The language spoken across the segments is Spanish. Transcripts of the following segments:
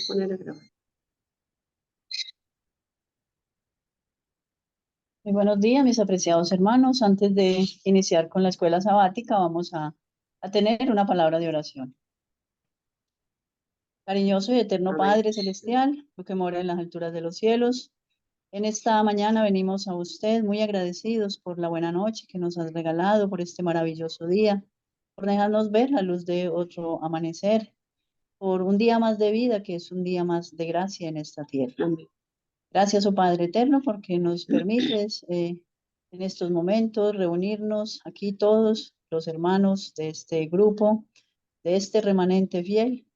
Poner a grabar. Muy buenos días, mis apreciados hermanos. Antes de iniciar con la escuela sabática, vamos a tener una palabra de oración. Cariñoso y eterno Amén. Padre Celestial, tú que mora en las alturas de los cielos, en esta mañana venimos a usted muy agradecidos por la buena noche que nos has regalado, por este maravilloso día, por dejarnos ver la luz de otro amanecer, por un día más de vida, que es un día más de gracia en esta tierra. Amén. Gracias, oh Padre Eterno, porque nos permites en estos momentos reunirnos aquí todos los hermanos de este grupo, de este remanente fiel,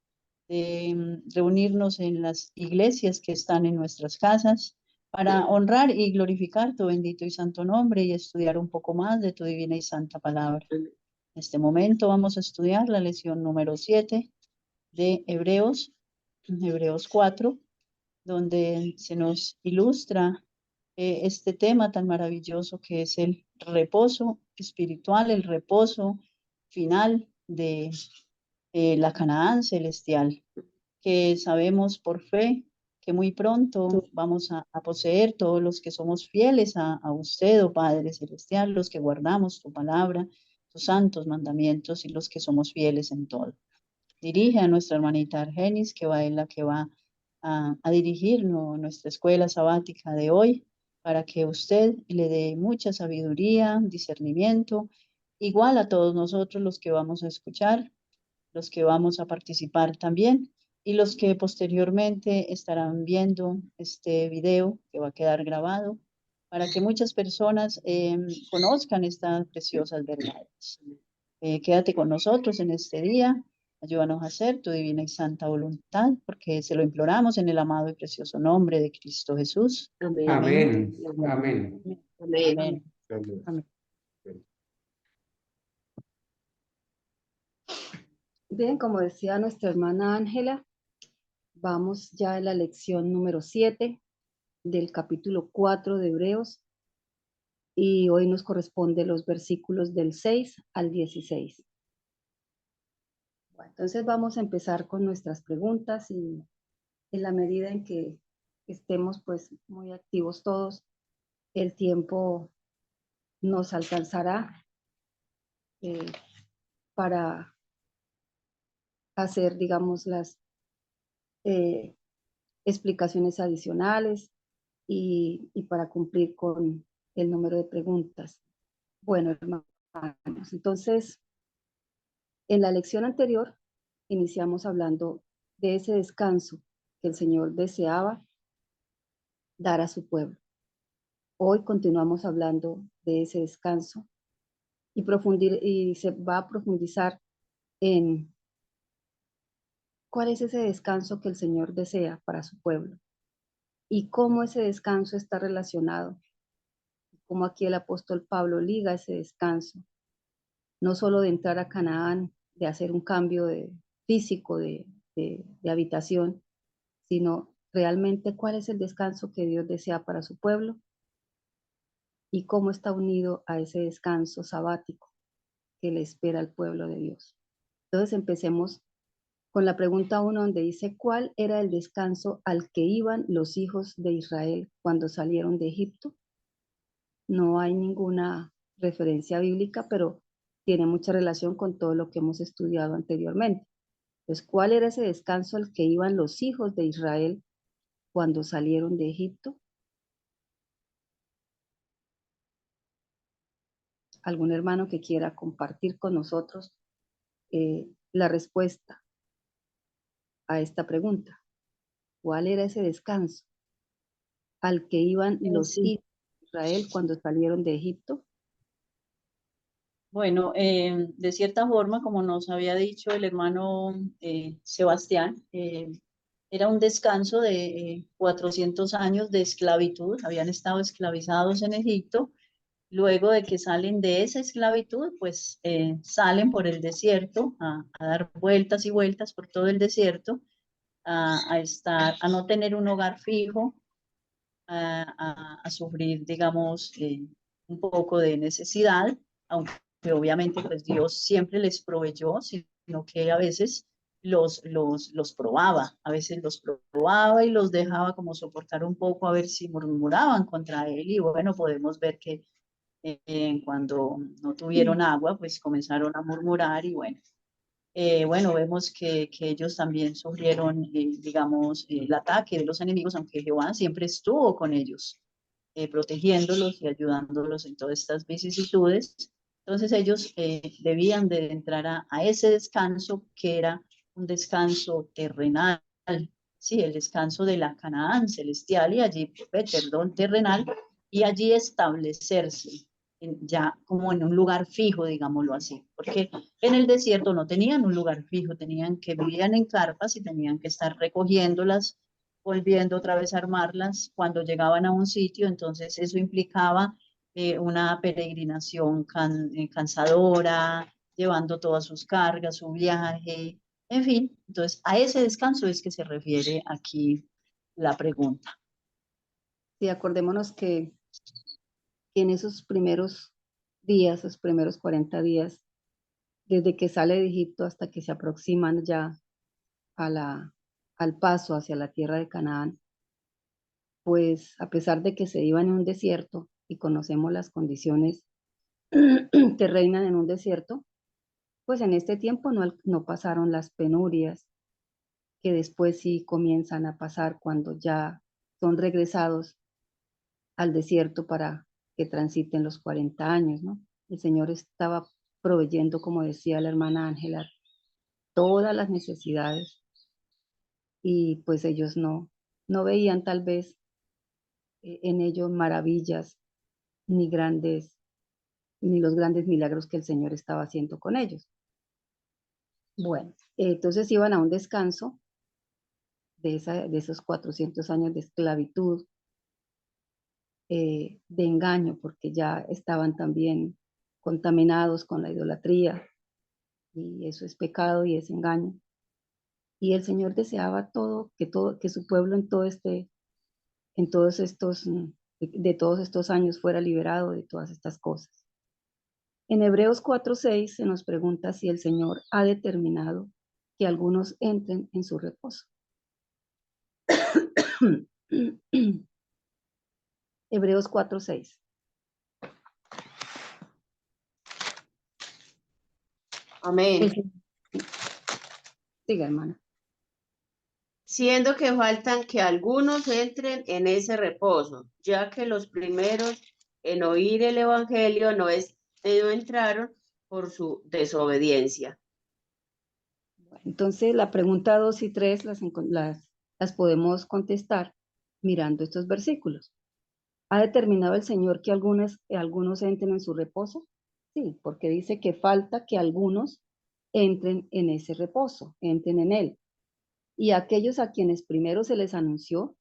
de reunirnos en las iglesias que están en nuestras casas para honrar y glorificar tu bendito y santo nombre y estudiar un poco más de tu divina y santa palabra. Amén. En este momento vamos a estudiar la lección número 7 de Hebreos, Hebreos 4, donde se nos ilustra este tema tan maravilloso que es el reposo espiritual, el reposo final de la Canaán celestial, que sabemos por fe que muy pronto vamos a poseer todos los que somos fieles a usted, oh Padre Celestial, los que guardamos tu palabra, tus santos mandamientos y los que somos fieles en todo. Dirige a nuestra hermanita Argenis, que va en la que va a dirigir nuestra escuela sabática de hoy, para que usted le dé mucha sabiduría, discernimiento, igual a todos nosotros los que vamos a escuchar, los que vamos a participar también y los que posteriormente estarán viendo este video que va a quedar grabado para que muchas personas conozcan estas preciosas verdades. Quédate con nosotros en este día. Ayúdanos a hacer tu divina y santa voluntad, porque se lo imploramos en el amado y precioso nombre de Cristo Jesús. Amén. Amén. Amén. Amén. Amén. Amén. Amén. Bien, como decía nuestra hermana Ángela, vamos ya a la lección número 7 del capítulo 4 de Hebreos y hoy nos corresponde los versículos del 6 al 16. Bueno, entonces vamos a empezar con nuestras preguntas y en la medida en que estemos pues muy activos todos, el tiempo nos alcanzará para hacer, digamos, las explicaciones adicionales y para cumplir con el número de preguntas. Bueno, hermanos, entonces, en la lección anterior iniciamos hablando de ese descanso que el Señor deseaba dar a su pueblo. Hoy continuamos hablando de ese descanso y se va a profundizar en cuál es ese descanso que el Señor desea para su pueblo y cómo ese descanso está relacionado, cómo aquí el apóstol Pablo liga ese descanso, no solo de entrar a Canaán, de hacer un cambio físico de habitación, sino realmente cuál es el descanso que Dios desea para su pueblo y cómo está unido a ese descanso sabático que le espera al pueblo de Dios. Entonces empecemos con la pregunta 1, donde dice, ¿cuál era el descanso al que iban los hijos de Israel cuando salieron de Egipto? No hay ninguna referencia bíblica, pero tiene mucha relación con todo lo que hemos estudiado anteriormente. Entonces, ¿cuál era ese descanso al que iban los hijos de Israel cuando salieron de Egipto? ¿Algún hermano que quiera compartir con nosotros la respuesta a esta pregunta? ¿Cuál era ese descanso al que iban los Sí. hijos de Israel cuando salieron de Egipto? Bueno, de cierta forma, como nos había dicho el hermano Sebastián, era un descanso de 400 años de esclavitud, habían estado esclavizados en Egipto. Luego de que salen de esa esclavitud, pues salen por el desierto a dar vueltas y vueltas por todo el desierto, a no tener un hogar fijo, a sufrir, digamos, un poco de necesidad, aunque obviamente pues Dios siempre les proveyó, sino que a veces los probaba, a veces los probaba y los dejaba como soportar un poco a ver si murmuraban contra él, y bueno, podemos ver que cuando no tuvieron agua, pues comenzaron a murmurar y bueno, vemos que ellos también sufrieron, digamos, el ataque de los enemigos, aunque Jehová siempre estuvo con ellos, protegiéndolos y ayudándolos en todas estas vicisitudes. Entonces ellos debían de entrar a ese descanso que era un descanso terrenal, sí, el descanso de la Canaán celestial y allí, perdón, terrenal, y allí establecerse ya como en un lugar fijo, digámoslo así, porque en el desierto no tenían un lugar fijo, vivían en carpas y tenían que estar recogiéndolas, volviendo otra vez a armarlas cuando llegaban a un sitio, entonces eso implicaba una peregrinación cansadora, llevando todas sus cargas, su viaje, en fin, entonces a ese descanso es que se refiere aquí la pregunta. Sí, acordémonos que en esos primeros días, esos primeros 40 días, desde que sale de Egipto hasta que se aproximan ya al paso hacia la tierra de Canaán, pues a pesar de que se iban en un desierto y conocemos las condiciones que reinan en un desierto, pues en este tiempo no pasaron las penurias que después sí comienzan a pasar cuando ya son regresados al desierto para que transiten los 40 años, ¿no? El Señor estaba proveyendo, como decía la hermana Ángela, todas las necesidades y pues ellos no veían tal vez en ellos maravillas ni ni los grandes milagros que el Señor estaba haciendo con ellos. Bueno, entonces iban a un descanso de esos 400 años de esclavitud, de engaño, porque ya estaban también contaminados con la idolatría, y eso es pecado y es engaño. Y el Señor deseaba que su pueblo en todos estos, de todos estos años fuera liberado de todas estas cosas. En Hebreos 4:6 se nos pregunta si el Señor ha determinado que algunos entren en su reposo. Hebreos 4:6. Amén. Siga, hermana. Siendo que faltan que algunos entren en ese reposo, ya que los primeros en oír el evangelio no entraron por su desobediencia. Entonces, la pregunta 2 y 3 las podemos contestar mirando estos versículos. ¿Ha determinado el Señor que algunos entren en su reposo? Sí, porque dice que falta que algunos entren en ese reposo, entren en él. Y aquellos a quienes primero se les anunció,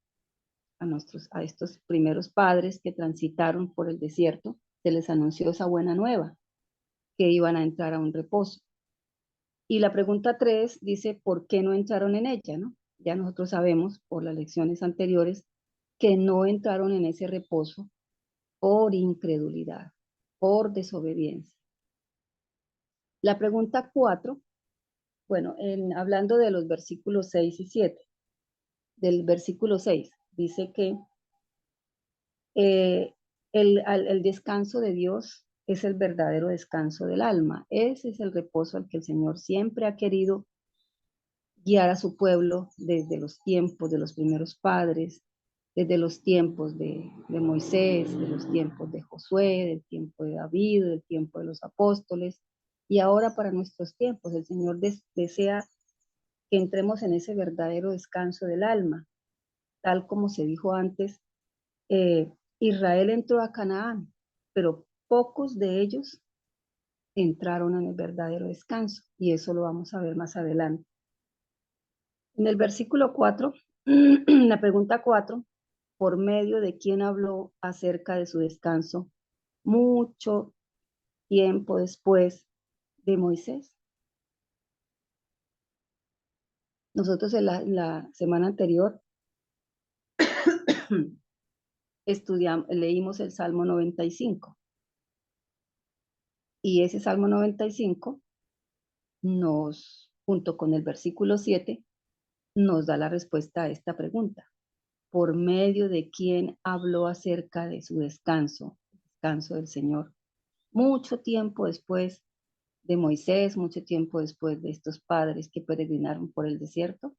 a estos primeros padres que transitaron por el desierto, se les anunció esa buena nueva, que iban a entrar a un reposo. Y la pregunta 3 dice, ¿por qué no entraron en ella? ¿No? Ya nosotros sabemos por las lecciones anteriores que no entraron en ese reposo por incredulidad, por desobediencia. La pregunta 4, bueno, hablando de los versículos 6 y 7, del versículo 6, dice que el descanso de Dios es el verdadero descanso del alma. Ese es el reposo al que el Señor siempre ha querido guiar a su pueblo desde los tiempos de los primeros padres, desde los tiempos de Moisés, de los tiempos de Josué, del tiempo de David, del tiempo de los apóstoles, y ahora para nuestros tiempos. El Señor desea que entremos en ese verdadero descanso del alma, tal como se dijo antes, Israel entró a Canaán, pero pocos de ellos entraron en el verdadero descanso, y eso lo vamos a ver más adelante. En el versículo 4, la pregunta 4, ¿por medio de quién habló acerca de su descanso mucho tiempo después de Moisés? Nosotros en la semana anterior leímos el Salmo 95, y ese Salmo 95 nos junto con el versículo 7, nos da la respuesta a esta pregunta. ¿Por medio de quién habló acerca de su descanso, el descanso del Señor? Mucho tiempo después de Moisés, mucho tiempo después de estos padres que peregrinaron por el desierto.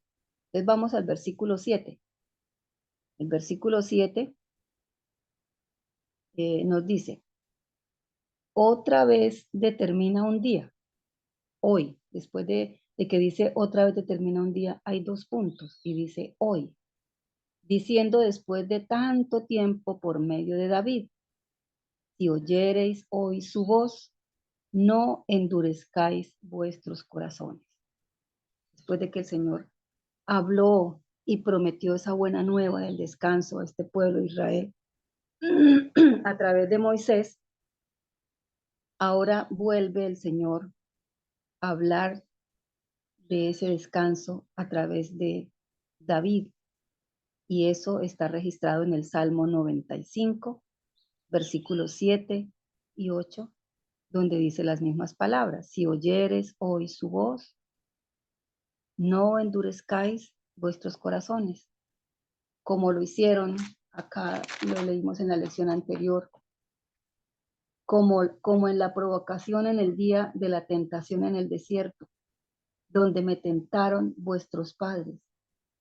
Entonces vamos al versículo 7. El versículo 7 nos dice, otra vez determina un día. Hoy, después de que dice otra vez determina un día, hay dos puntos y dice hoy, diciendo después de tanto tiempo por medio de David, si oyereis hoy su voz, no endurezcáis vuestros corazones. Después de que el Señor habló y prometió esa buena nueva del descanso a este pueblo de Israel a través de Moisés, ahora vuelve el Señor a hablar de ese descanso a través de David. Y eso está registrado en el Salmo 95, versículos 7 y 8, donde dice las mismas palabras. Si oyeres hoy su voz, no endurezcáis vuestros corazones, como lo hicieron, acá lo leímos en la lección anterior, como en la provocación en el día de la tentación en el desierto, donde me tentaron vuestros padres,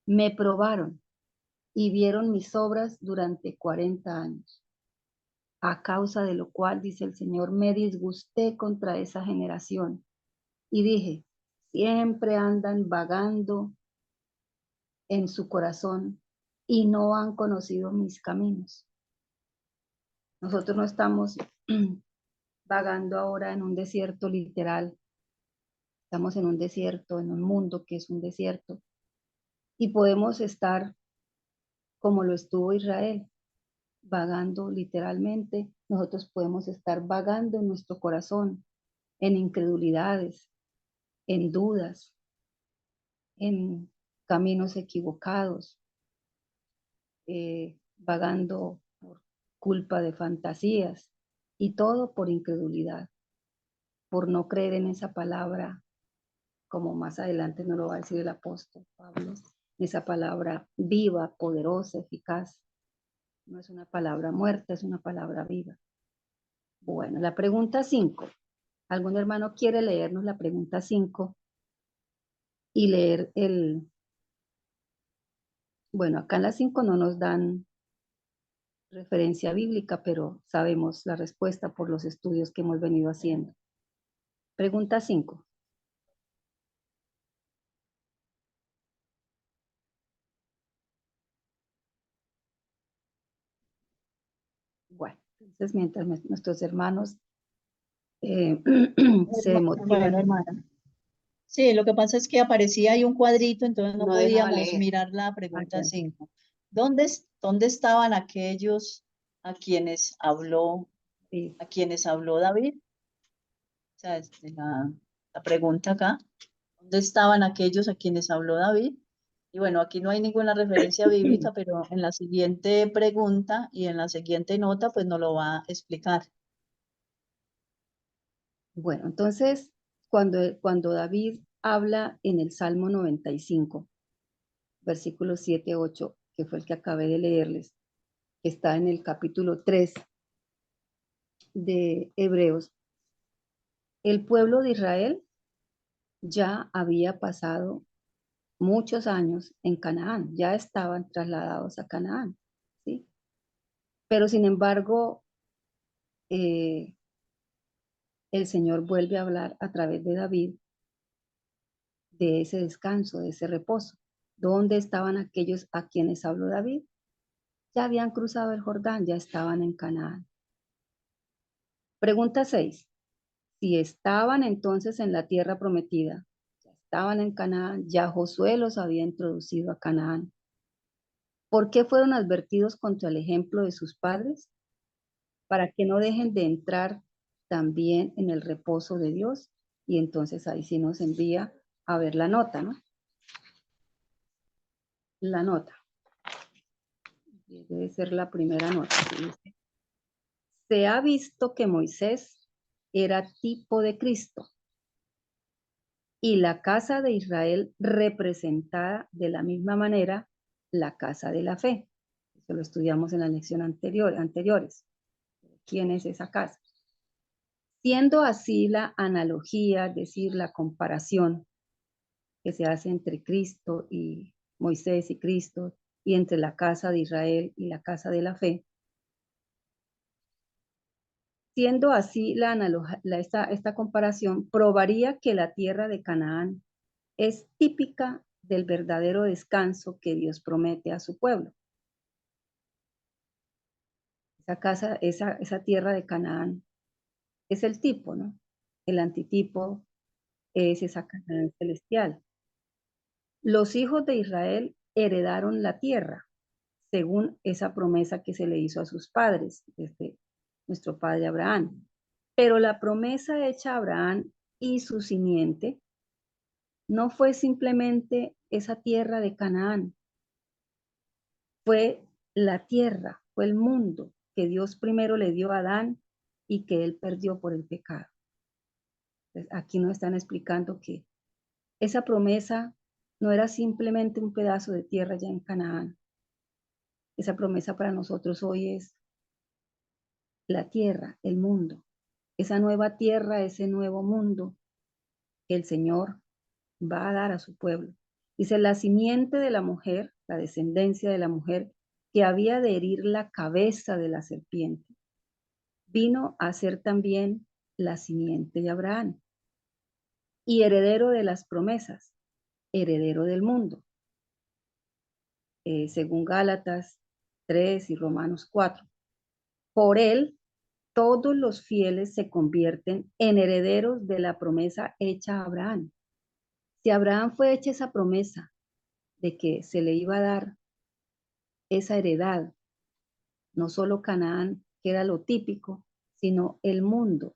me probaron y vieron mis obras durante 40 años. A causa de lo cual, dice el Señor, me disgusté contra esa generación y dije, siempre andan vagando en su corazón y no han conocido mis caminos. Nosotros no estamos vagando ahora en un desierto literal, estamos en un desierto, en un mundo que es un desierto, y podemos estar como lo estuvo Israel, vagando literalmente. Nosotros podemos estar vagando en nuestro corazón, en incredulidades, en dudas, en caminos equivocados, vagando por culpa de fantasías, y todo por incredulidad, por no creer en esa palabra, como más adelante nos lo va a decir el apóstol Pablo, esa palabra viva, poderosa, eficaz. No es una palabra muerta, es una palabra viva. Bueno, la pregunta 5. ¿Algún hermano quiere leernos la pregunta 5 y leer bueno, acá en la 5 no nos dan referencia bíblica, pero sabemos la respuesta por los estudios que hemos venido haciendo. Pregunta 5. Bueno, entonces mientras nuestros hermanos se motivan. Bueno, hermana. Sí, lo que pasa es que aparecía ahí un cuadrito, entonces no No dejaba podíamos leer. mirar la pregunta ya. 5. ¿Dónde estaban aquellos a quienes habló Sí. David? O sea, la pregunta acá, ¿dónde estaban aquellos a quienes habló David? Y bueno, aquí no hay ninguna referencia bíblica, pero en la siguiente pregunta y en la siguiente nota, pues nos lo va a explicar. Bueno, entonces, cuando David habla en el Salmo 95, versículos 7, 8, que fue el que acabé de leerles, que está en el capítulo 3 de Hebreos, el pueblo de Israel ya había pasado muchos años en Canaán, ya estaban trasladados a Canaán, ¿sí? Pero sin embargo, el Señor vuelve a hablar a través de David de ese descanso, de ese reposo. ¿Dónde estaban aquellos a quienes habló David? Ya habían cruzado el Jordán, ya estaban en Canaán. Pregunta 6. Si estaban entonces en la tierra prometida, ya estaban en Canaán, ya Josué los había introducido a Canaán, ¿por qué fueron advertidos contra el ejemplo de sus padres? Para que no dejen de entrar también en el reposo de Dios. Y entonces ahí sí nos envía a ver la nota, ¿no? La nota. Debe ser la primera nota. ¿Sí? Se ha visto que Moisés era tipo de Cristo, y la casa de Israel representada de la misma manera la casa de la fe. Eso lo estudiamos en la lección anteriores. ¿Quién es esa casa? Siendo así la analogía, es decir, la comparación que se hace entre Cristo y Moisés y Cristo, y entre la casa de Israel y la casa de la fe. Siendo así esta comparación, probaría que la tierra de Canaán es típica del verdadero descanso que Dios promete a su pueblo. Esa tierra de Canaán es el tipo, ¿no? El antitipo es esa Canaán celestial. Los hijos de Israel heredaron la tierra, según esa promesa que se le hizo a sus padres, desde nuestro padre Abraham. Pero la promesa hecha a Abraham y su simiente no fue simplemente esa tierra de Canaán, fue la tierra, fue el mundo que Dios primero le dio a Adán y que él perdió por el pecado. Entonces, aquí nos están explicando que esa promesa no era simplemente un pedazo de tierra ya en Canaán. Esa promesa para nosotros hoy es la tierra, el mundo. Esa nueva tierra, ese nuevo mundo que el Señor va a dar a su pueblo. Dice, la simiente de la mujer, la descendencia de la mujer, que había de herir la cabeza de la serpiente, vino a ser también la simiente de Abraham y heredero de las promesas, heredero del mundo. Según Gálatas 3 y Romanos 4. Por él, todos los fieles se convierten en herederos de la promesa hecha a Abraham. Si a Abraham fue hecha esa promesa de que se le iba a dar esa heredad, no solo Canaán, que era lo típico, sino el mundo.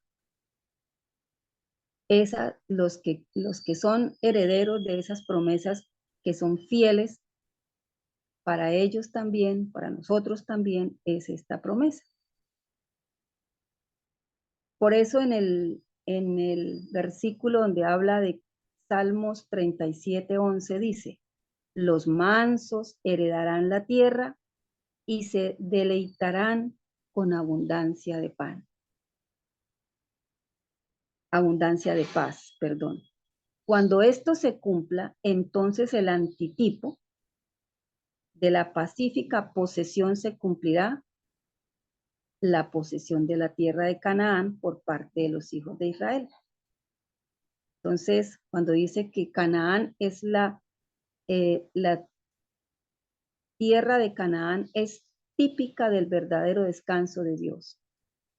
Los que son herederos de esas promesas, que son fieles, para ellos también, para nosotros también, es esta promesa. Por eso en el versículo donde habla de Salmos 37:11 dice, los mansos heredarán la tierra y se deleitarán con abundancia de pan. Abundancia de paz, perdón. Cuando esto se cumpla, entonces el antitipo de la pacífica posesión se cumplirá, la posesión de la tierra de Canaán por parte de los hijos de Israel. Entonces, cuando dice que Canaán es la tierra de Canaán es típica del verdadero descanso de Dios.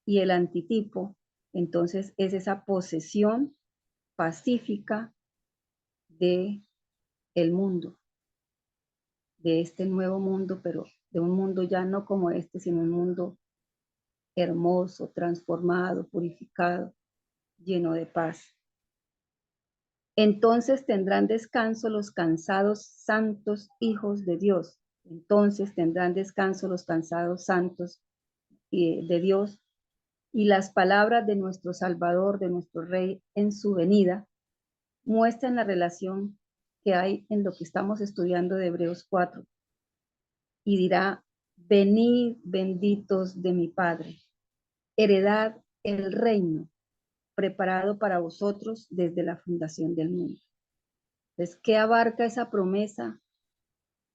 Y el antitipo, entonces, es esa posesión pacífica de el mundo, de este nuevo mundo, pero de un mundo ya no como este, sino un mundo hermoso, transformado, purificado, lleno de paz. Entonces tendrán descanso los cansados santos hijos de Dios. Entonces tendrán descanso los cansados santos de Dios, y las palabras de nuestro Salvador, de nuestro Rey en su venida, muestran la relación que hay en lo que estamos estudiando de Hebreos 4. Y dirá, venid benditos de mi Padre, heredad el reino preparado para vosotros desde la fundación del mundo. Entonces, ¿qué abarca esa promesa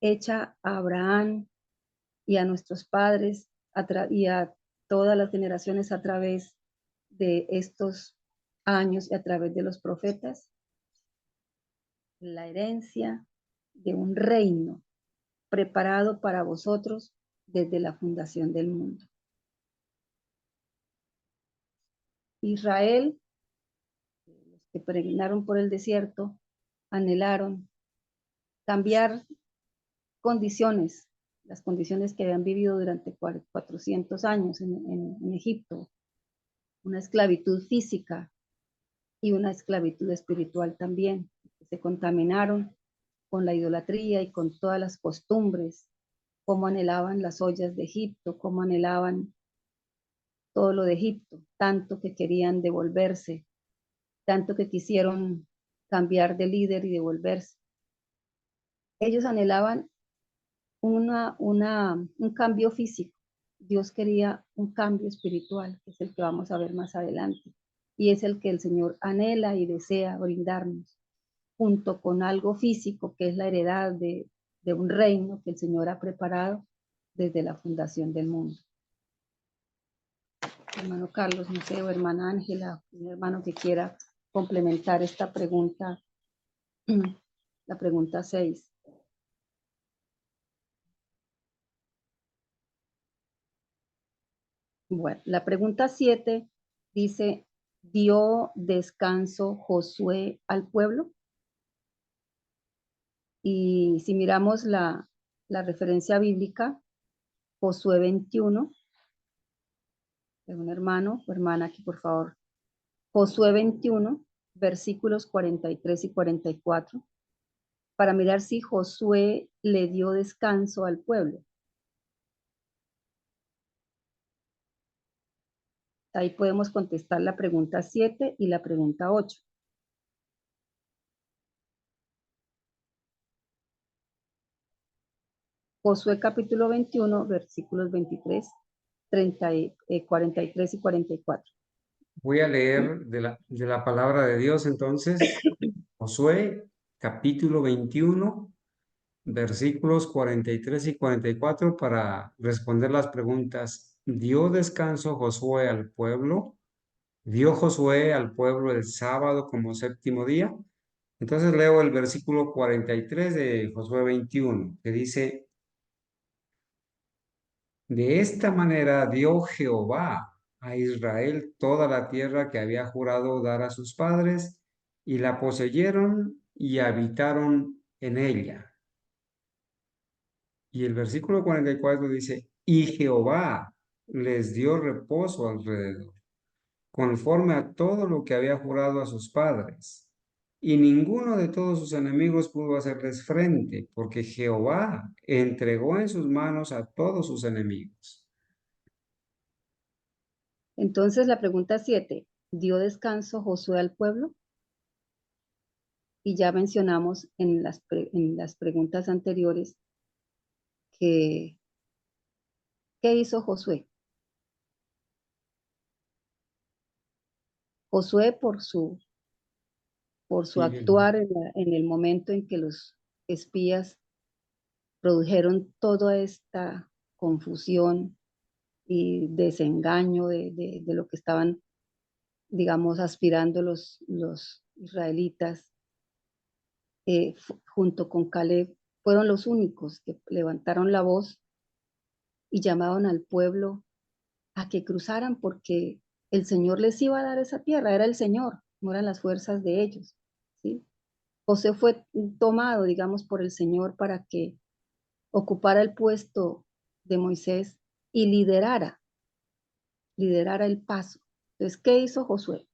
hecha a Abraham y a nuestros padres y a todas las generaciones a través de estos años y a través de los profetas? La herencia de un reino preparado para vosotros desde la fundación del mundo. Israel, los que peregrinaron por el desierto, anhelaron cambiar condiciones, las condiciones que habían vivido durante 400 años en Egipto, una esclavitud física y una esclavitud espiritual también. Se contaminaron con la idolatría y con todas las costumbres, cómo anhelaban las ollas de Egipto, cómo anhelaban todo lo de Egipto, tanto que querían devolverse, tanto que quisieron cambiar de líder y de volverse. Ellos anhelaban un cambio físico. Dios quería un cambio espiritual, que es el que vamos a ver más adelante. Y es el que el Señor anhela y desea brindarnos, junto con algo físico, que es la heredad de un reino que el Señor ha preparado desde la fundación del mundo. Hermano Carlos, no sé, o hermana Ángela, un hermano que quiera complementar esta pregunta, la pregunta 6. Bueno, la pregunta 7 dice, ¿dio descanso Josué al pueblo? Y si miramos la referencia bíblica, Josué 21, de un hermano o hermana aquí, por favor. Josué 21, versículos 43 y 44, para mirar si Josué le dio descanso al pueblo. Ahí podemos contestar la pregunta 7 y la pregunta 8. Josué capítulo 21, versículos 23, 43 y 44. Voy a leer de la palabra de Dios entonces, Josué capítulo 21, versículos 43 y 44 para responder las preguntas. ¿Dio descanso Josué al pueblo? ¿Dio Josué al pueblo el sábado como séptimo día? Entonces leo el versículo 43 de Josué 21, que dice, de esta manera dio Jehová a Israel toda la tierra que había jurado dar a sus padres, y la poseyeron y habitaron en ella. Y el versículo 44 dice, y Jehová les dio reposo alrededor, conforme a todo lo que había jurado a sus padres. Y ninguno de todos sus enemigos pudo hacerles frente, porque Jehová entregó en sus manos a todos sus enemigos. Entonces la pregunta 7, ¿dio descanso Josué al pueblo? Y ya mencionamos en las preguntas anteriores que ¿qué hizo Josué? Josué por su actuar en el momento en que los espías produjeron toda esta confusión y desengaño de lo que estaban, digamos, aspirando los israelitas, junto con Caleb, fueron los únicos que levantaron la voz y llamaron al pueblo a que cruzaran porque el Señor les iba a dar esa tierra, era el Señor, no eran las fuerzas de ellos, ¿sí? José fue tomado, digamos, por el Señor para que ocupara el puesto de Moisés y liderara el paso. Entonces, ¿qué hizo Josué?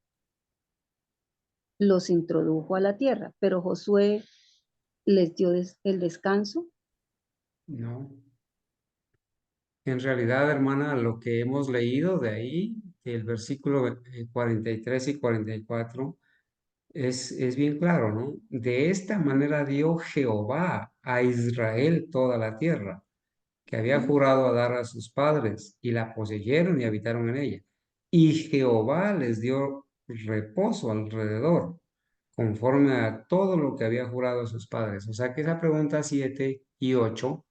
Los introdujo a la tierra, pero Josué les dio el descanso. No. En realidad, hermana, lo que hemos leído de ahí, el versículo 43 y 44, es bien claro, ¿no? De esta manera dio Jehová a Israel toda la tierra que había jurado a dar a sus padres, y la poseyeron y habitaron en ella. Y Jehová les dio reposo alrededor, conforme a todo lo que había jurado a sus padres. O sea que esa pregunta 7 y 8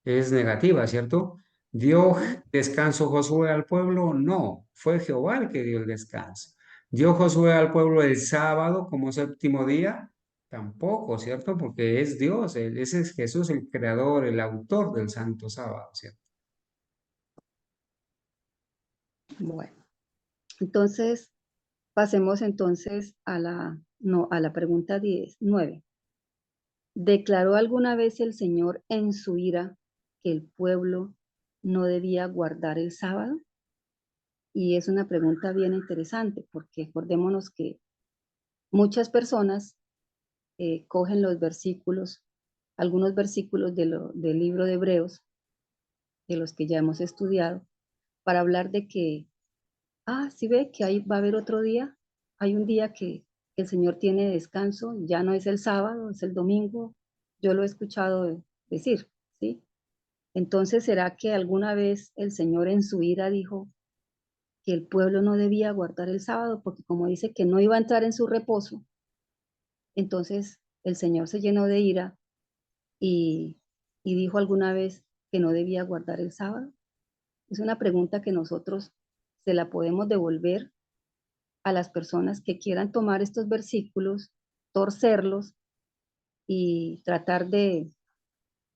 es negativa, ¿cierto? ¿Dio descanso Josué al pueblo? No, fue Jehová el que dio el descanso. ¿Dio Josué al pueblo el sábado como séptimo día? Tampoco, ¿cierto? Porque es Dios, ese es Jesús el creador, el autor del santo sábado, ¿cierto? Bueno, entonces pasemos entonces a la pregunta 9. ¿Declaró alguna vez el Señor en su ira que el pueblo no debía guardar el sábado? Y es una pregunta bien interesante porque acordémonos que muchas personas cogen los versículos, algunos versículos del libro de Hebreos, de los que ya hemos estudiado, para hablar de que, si ve que ahí va a haber otro día, hay un día que el Señor tiene descanso, ya no es el sábado, es el domingo. Yo lo he escuchado decir, ¿sí? Entonces, ¿será que alguna vez el Señor en su ira dijo que el pueblo no debía guardar el sábado? Porque como dice que no iba a entrar en su reposo, entonces el Señor se llenó de ira y dijo alguna vez que no debía guardar el sábado. Es una pregunta que nosotros se la podemos devolver a las personas que quieran tomar estos versículos, torcerlos y tratar de,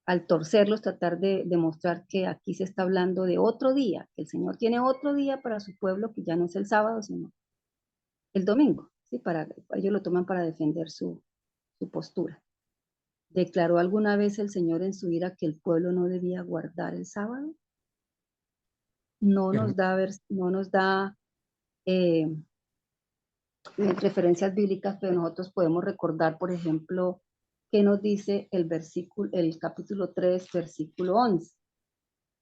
al torcerlos, tratar de demostrar que aquí se está hablando de otro día, que el Señor tiene otro día para su pueblo, que ya no es el sábado, sino el domingo. ¿Sí? Ellos lo toman para defender su postura. ¿Declaró alguna vez el Señor en su ira que el pueblo no debía guardar el sábado? No nos da, no nos da referencias bíblicas, pero nosotros podemos recordar, por ejemplo, qué nos dice el versículo, el capítulo 3, versículo 11.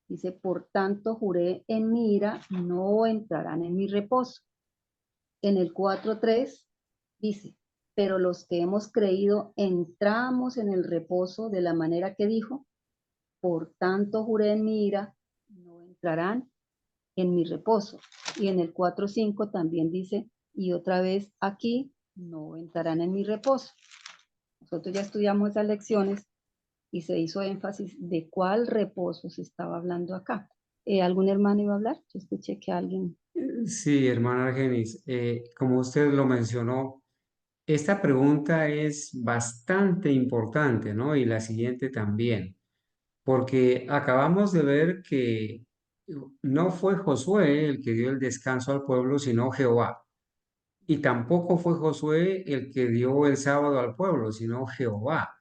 Dice, por tanto juré en mi ira, no entrarán en mi reposo. En el 4:3 dice, pero los que hemos creído entramos en el reposo de la manera que dijo, por tanto juré en mi ira, no entrarán en mi reposo. Y en el 4:5 también dice, y otra vez aquí, no entrarán en mi reposo. Nosotros ya estudiamos esas lecciones y se hizo énfasis de cuál reposo se estaba hablando acá. ¿Algún hermano iba a hablar? Yo escuché que alguien... Sí, hermana Argenis, como usted lo mencionó, esta pregunta es bastante importante, ¿no? Y la siguiente también, porque acabamos de ver que no fue Josué el que dio el descanso al pueblo, sino Jehová. Y tampoco fue Josué el que dio el sábado al pueblo, sino Jehová.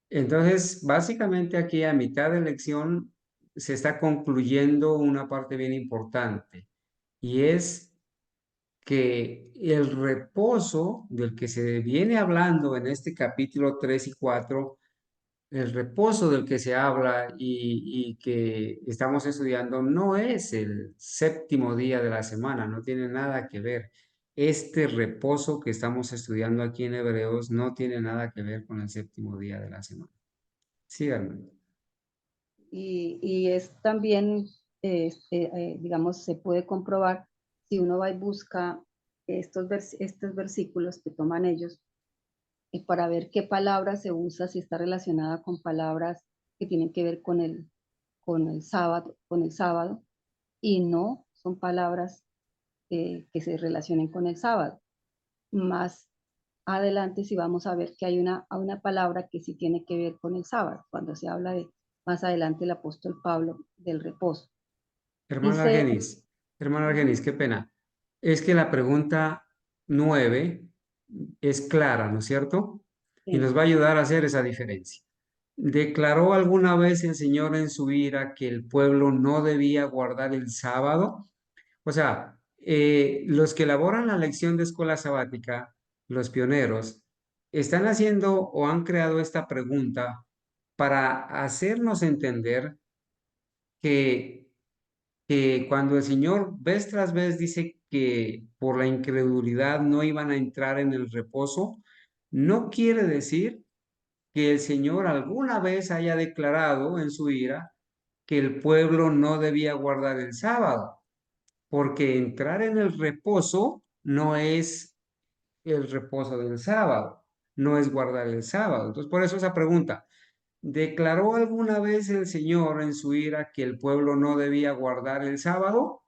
Entonces, básicamente aquí a mitad de lección se está concluyendo una parte bien importante y es que el reposo del que se viene hablando en este capítulo 3 y 4, el reposo del que se habla y que estamos estudiando no es el séptimo día de la semana, no tiene nada que ver. Este reposo que estamos estudiando aquí en Hebreos no tiene nada que ver con el séptimo día de la semana. Síganme. Y es también, digamos, se puede comprobar si uno va y busca estos versículos que toman ellos para ver qué palabra se usa, si está relacionada con palabras que tienen que ver con el sábado, y no son palabras que se relacionen con el sábado. Más adelante si vamos a ver que hay una palabra que sí tiene que ver con el sábado, cuando se habla de más adelante el apóstol Pablo del reposo. Hermano Dice, Argenis, qué pena. Es que la pregunta 9 es clara, ¿no es cierto? Y nos va a ayudar a hacer esa diferencia. ¿Declaró alguna vez el Señor en su ira que el pueblo no debía guardar el sábado? O sea, los que elaboran la lección de escuela sabática, los pioneros, están haciendo o han creado esta pregunta para hacernos entender que cuando el Señor vez tras vez dice que por la incredulidad no iban a entrar en el reposo, no quiere decir que el Señor alguna vez haya declarado en su ira que el pueblo no debía guardar el sábado, porque entrar en el reposo no es el reposo del sábado, no es guardar el sábado. Entonces, por eso esa pregunta. ¿Declaró alguna vez el Señor en su ira que el pueblo no debía guardar el sábado?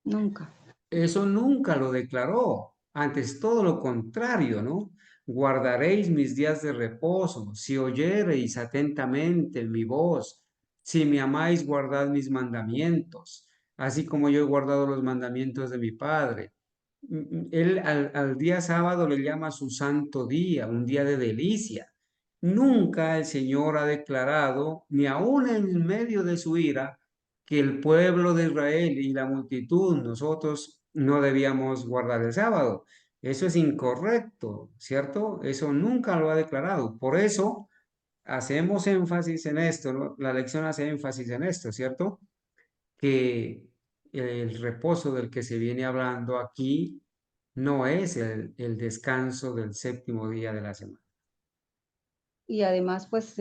nunca. Eso nunca lo declaró. Antes todo lo contrario, ¿no? Guardaréis mis días de reposo, si oyereis atentamente mi voz, si me amáis, guardad mis mandamientos, así como yo he guardado los mandamientos de mi Padre. Él al día sábado le llama su santo día, un día de delicia. Nunca el Señor ha declarado, ni aun en medio de su ira, que el pueblo de Israel y la multitud, nosotros no debíamos guardar el sábado. Eso es incorrecto, ¿cierto? Eso nunca lo ha declarado. Por eso hacemos énfasis en esto, ¿no? La lección hace énfasis en esto, ¿cierto? Que el reposo del que se viene hablando aquí no es el descanso del séptimo día de la semana. Y además, pues,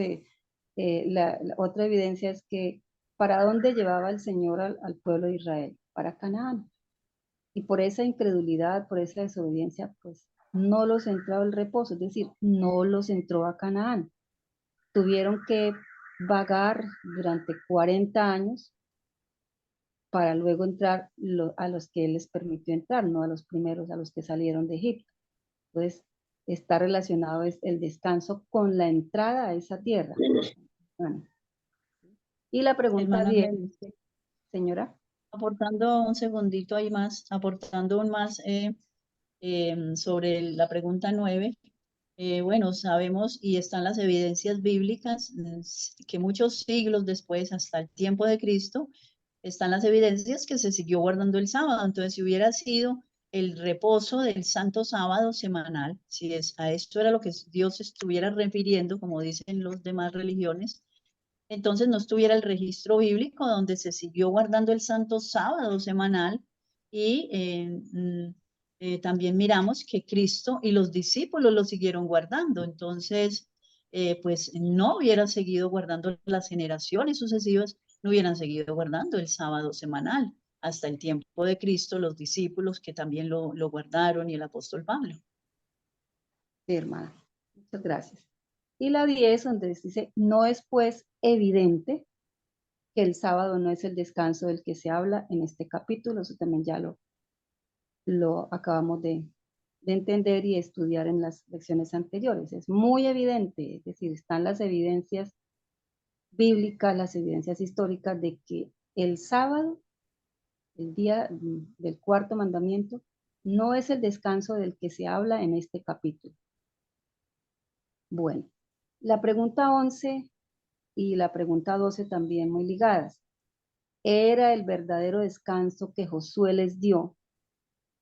la otra evidencia es que ¿para dónde llevaba el Señor al pueblo de Israel? Para Canaán. Y por esa incredulidad, por esa desobediencia, pues no los entró al reposo, es decir, no los entró a Canaán. Tuvieron que vagar durante 40 años para luego entrar a los que Él les permitió entrar, no a los primeros, a los que salieron de Egipto. Entonces, está relacionado el descanso con la entrada a esa tierra. Bueno, y la pregunta Hermana 10, Gladys, señora. aportando un segundito ahí más, aportando un más sobre la pregunta 9. Bueno, sabemos y están las evidencias bíblicas que muchos siglos después, hasta el tiempo de Cristo, están las evidencias que se siguió guardando el sábado. Entonces, si hubiera sido el reposo del santo sábado semanal, si es, a esto era lo que Dios estuviera refiriendo, como dicen los demás religiones, entonces no estuviera el registro bíblico donde se siguió guardando el santo sábado semanal y también miramos que Cristo y los discípulos lo siguieron guardando. Entonces, pues no hubiera seguido guardando, las generaciones sucesivas no hubieran seguido guardando el sábado semanal hasta el tiempo de Cristo, los discípulos que también lo guardaron y el apóstol Pablo. Sí, hermana. Muchas gracias. Y la 10, donde dice, no es pues evidente que el sábado no es el descanso del que se habla en este capítulo. Eso también ya lo acabamos de entender y estudiar en las lecciones anteriores. Es muy evidente, es decir, están las evidencias bíblicas, las evidencias históricas de que el sábado, el día del cuarto mandamiento, no es el descanso del que se habla en este capítulo. Bueno, la pregunta 11 y la pregunta 12 también muy ligadas. ¿Era el verdadero descanso que Josué les dio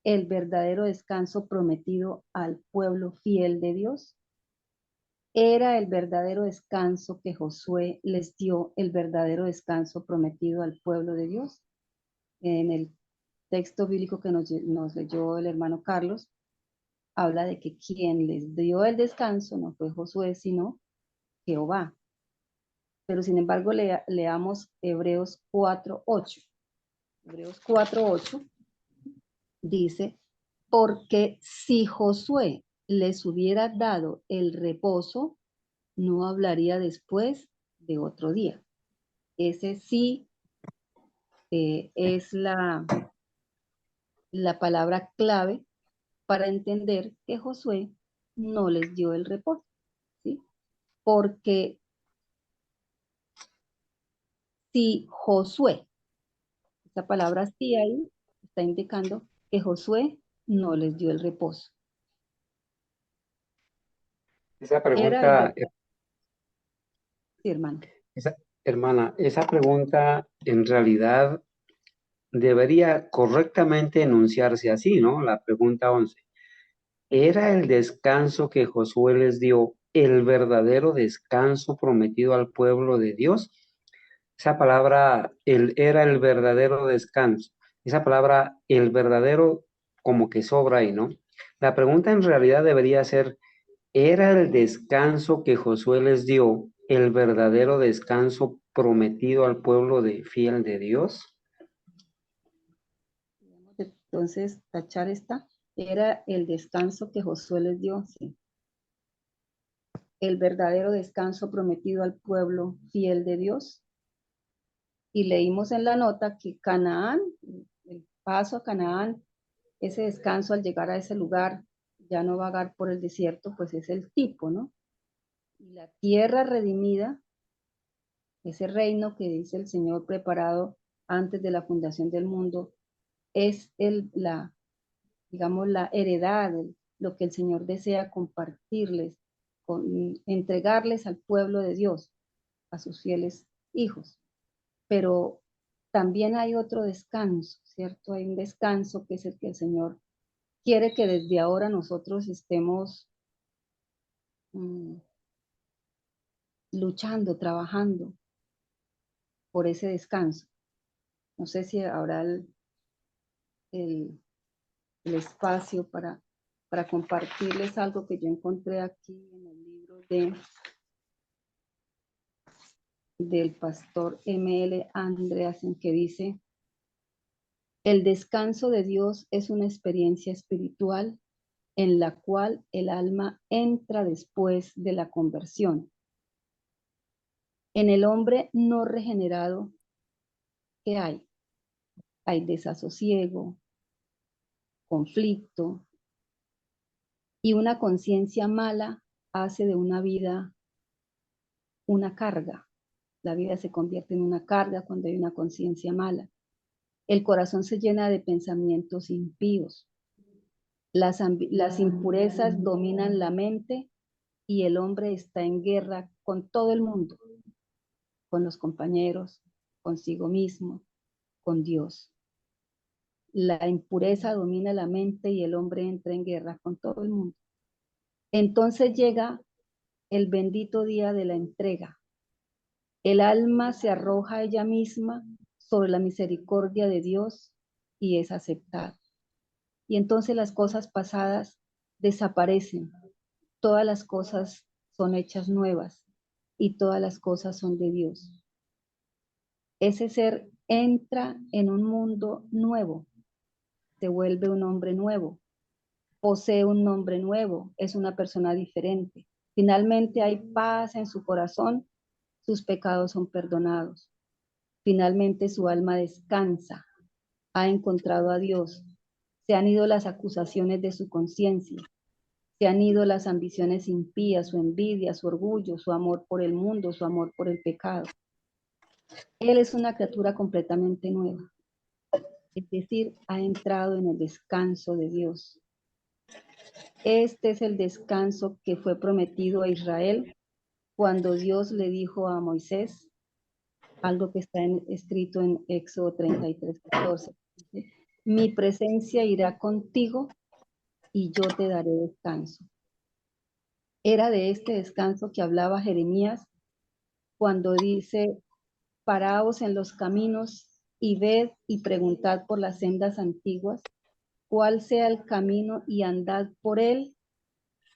el verdadero descanso prometido al pueblo fiel de Dios? ¿Era el verdadero descanso que Josué les dio el verdadero descanso prometido al pueblo de Dios? En el texto bíblico que nos leyó el hermano Carlos, habla de que quien les dio el descanso no fue Josué, sino Jehová. Pero sin embargo, leamos Hebreos 4:8. Hebreos 4:8 dice, porque si Josué les hubiera dado el reposo, no hablaría después de otro día. Ese sí es la palabra clave para entender que Josué no les dio el reposo, ¿sí? Porque si Josué, esta palabra sí ahí está indicando que Josué no les dio el reposo. Esa Era el pregunta, verdadero. Sí, hermano. hermana, esa pregunta en realidad debería correctamente enunciarse así, ¿no? La pregunta 11. ¿Era el descanso que Josué les dio el verdadero descanso prometido al pueblo de Dios? Esa palabra, era el verdadero descanso. Esa palabra, el verdadero, como que sobra ahí, ¿no? La pregunta en realidad debería ser, ¿era el descanso que Josué les dio el verdadero descanso prometido al pueblo fiel de Dios? Entonces, tachar esta, era el descanso que Josué les dio, sí. El verdadero descanso prometido al pueblo fiel de Dios. Y leímos en la nota que Canaán, el paso a Canaán, ese descanso al llegar a ese lugar, ya no vagar por el desierto, pues es el tipo, ¿no? Y la tierra redimida, ese reino que dice el Señor preparado antes de la fundación del mundo, es digamos, la heredad, lo que el Señor desea compartirles, entregarles al pueblo de Dios, a sus fieles hijos. Pero también hay otro descanso, ¿cierto? Hay un descanso que es el que el Señor quiere que desde ahora nosotros estemos luchando, trabajando por ese descanso. No sé si habrá el el espacio para compartirles algo que yo encontré aquí en el libro del pastor M.L. Andreasen, que dice: el descanso de Dios es una experiencia espiritual en la cual el alma entra después de la conversión. En el hombre no regenerado, ¿qué hay? Hay desasosiego, conflicto, y una conciencia mala hace de una vida una carga. La vida se convierte en una carga cuando hay una conciencia mala. El corazón se llena de pensamientos impíos. Las impurezas dominan la mente y el hombre está en guerra con todo el mundo, con los compañeros, consigo mismo, con Dios. La impureza domina la mente y el hombre entra en guerra con todo el mundo. Entonces llega el bendito día de la entrega. El alma se arroja a ella misma sobre la misericordia de Dios y es aceptada. Y entonces las cosas pasadas desaparecen. Todas las cosas son hechas nuevas y todas las cosas son de Dios. Ese ser entra en un mundo nuevo, se vuelve un hombre nuevo, posee un nombre nuevo, es una persona diferente. Finalmente hay paz en su corazón, sus pecados son perdonados. Finalmente su alma descansa, ha encontrado a Dios, se han ido las acusaciones de su conciencia, se han ido las ambiciones impías, su envidia, su orgullo, su amor por el mundo, su amor por el pecado. Él es una criatura completamente nueva, es decir, ha entrado en el descanso de Dios. Este es el descanso que fue prometido a Israel cuando Dios le dijo a Moisés, algo que está escrito en Éxodo 33:14. Mi presencia irá contigo y yo te daré descanso. Era de este descanso que hablaba Jeremías cuando dice: paraos en los caminos y ved y preguntad por las sendas antiguas, cuál sea el camino y andad por él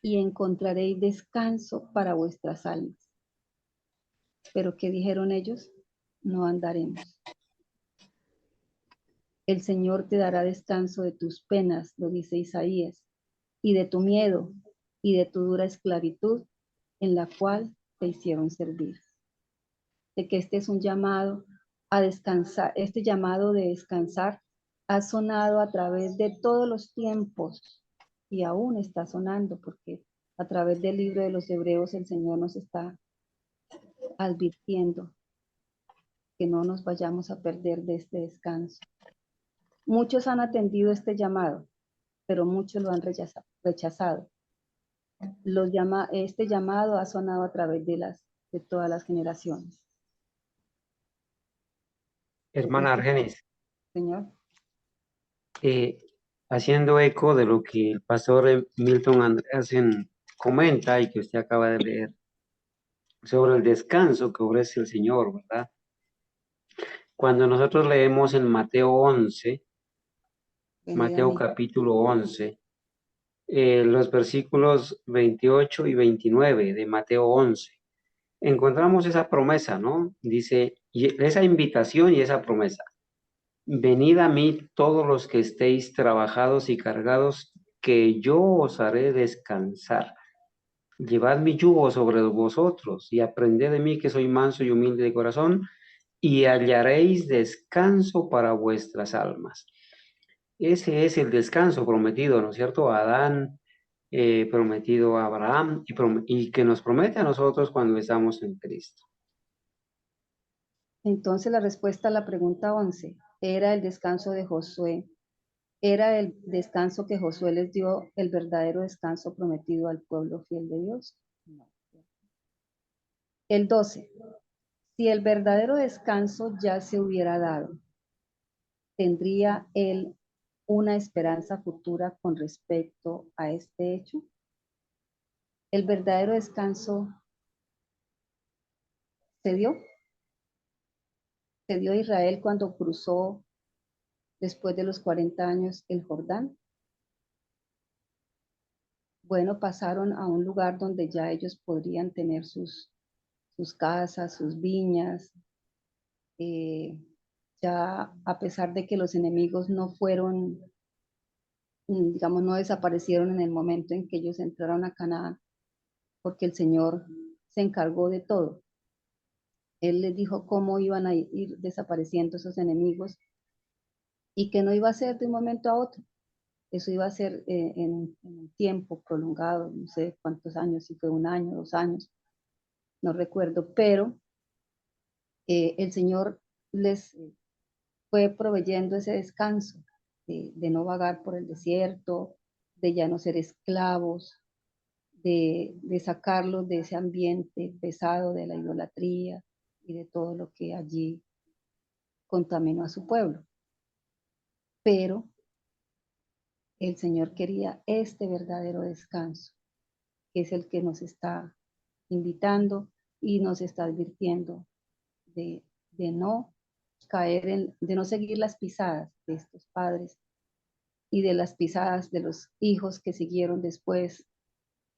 y encontraréis descanso para vuestras almas. Pero ¿qué dijeron ellos? No andaremos. El Señor te dará descanso de tus penas, lo dice Isaías, y de tu miedo y de tu dura esclavitud en la cual te hicieron servir. De que este es un llamado a descansar, este llamado de descansar ha sonado a través de todos los tiempos y aún está sonando, porque a través del libro de los Hebreos el Señor nos está advirtiendo que no nos vayamos a perder de este descanso. Muchos han atendido este llamado, pero muchos lo han rechazado. Este llamado ha sonado a través de todas las generaciones. Hermana Argenis, Señor. haciendo eco de lo que el pastor Milton Andreasen comenta y que usted acaba de leer sobre el descanso que ofrece el Señor, ¿verdad? Cuando nosotros leemos en Mateo 11, Mateo capítulo 11, los versículos 28 y 29 de Mateo 11, encontramos esa promesa, ¿no? Dice, y esa invitación y esa promesa. Venid a mí todos los que estéis trabajados y cargados, que yo os haré descansar. Llevad mi yugo sobre vosotros y aprended de mí, que soy manso y humilde de corazón, y hallaréis descanso para vuestras almas. Ese es el descanso prometido, ¿no es cierto? A Adán, prometido a Abraham y que nos promete a nosotros cuando estamos en Cristo. Entonces la respuesta a la pregunta 11 era el descanso de Josué. ¿Era el descanso que Josué les dio el verdadero descanso prometido al pueblo fiel de Dios? No. El 12. Si el verdadero descanso ya se hubiera dado, ¿tendría él una esperanza futura con respecto a este hecho? ¿El verdadero descanso se dio? ¿Se dio a Israel cuando cruzó después de los 40 años el Jordán? bueno, pasaron a un lugar donde ya ellos podrían tener sus casas, sus viñas. Ya a pesar de que los enemigos no fueron, digamos, no desaparecieron en el momento en que ellos entraron a Canaán, porque el Señor se encargó de todo. Él les dijo cómo iban a ir desapareciendo esos enemigos y que no iba a ser de un momento a otro. Eso iba a ser en un tiempo prolongado, no sé cuántos años, si fue 1 año, 2 años, no recuerdo, pero el Señor les fue proveyendo ese descanso de no vagar por el desierto, de ya no ser esclavos, de sacarlos de ese ambiente pesado de la idolatría y de todo lo que allí contaminó a su pueblo. Pero el Señor quería este verdadero descanso, que es el que nos está invitando y nos está advirtiendo de no caer de no seguir las pisadas de estos padres y de las pisadas de los hijos que siguieron después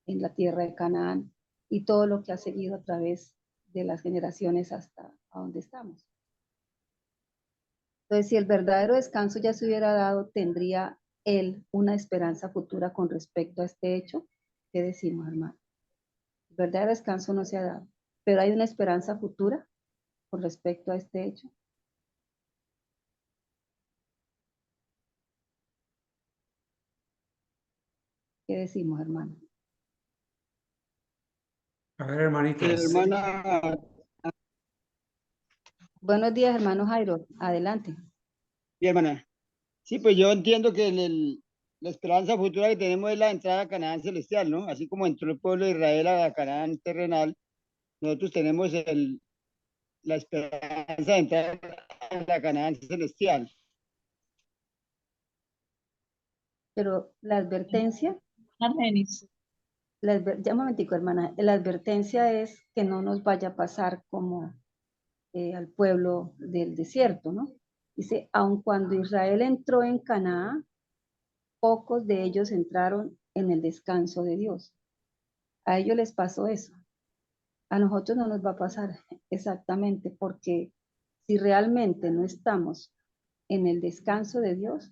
en la tierra de Canaán y todo lo que ha seguido a través de las generaciones hasta a donde estamos. Entonces, si el verdadero descanso ya se hubiera dado, ¿tendría él una esperanza futura con respecto a este hecho? ¿Qué decimos, hermano? El verdadero descanso no se ha dado, pero hay una esperanza futura con respecto a este hecho. ¿Qué decimos, hermano? A ver, hermanito. Hermana, Buenos días, hermano Jairo. Adelante. mi hermana. Sí, pues yo entiendo que la esperanza futura que tenemos es la entrada a Canaán celestial, ¿no? Así como entró el pueblo de Israel a Canaán terrenal, nosotros tenemos la esperanza de entrar a la Canaán celestial. Pero la advertencia, Argenis. ya un momentico, hermana, la advertencia es que no nos vaya a pasar como al pueblo del desierto, ¿no? Dice, aun cuando Israel entró en Canaán, pocos de ellos entraron en el descanso de Dios. A ellos les pasó eso. A nosotros no nos va a pasar exactamente, porque si realmente no estamos en el descanso de Dios,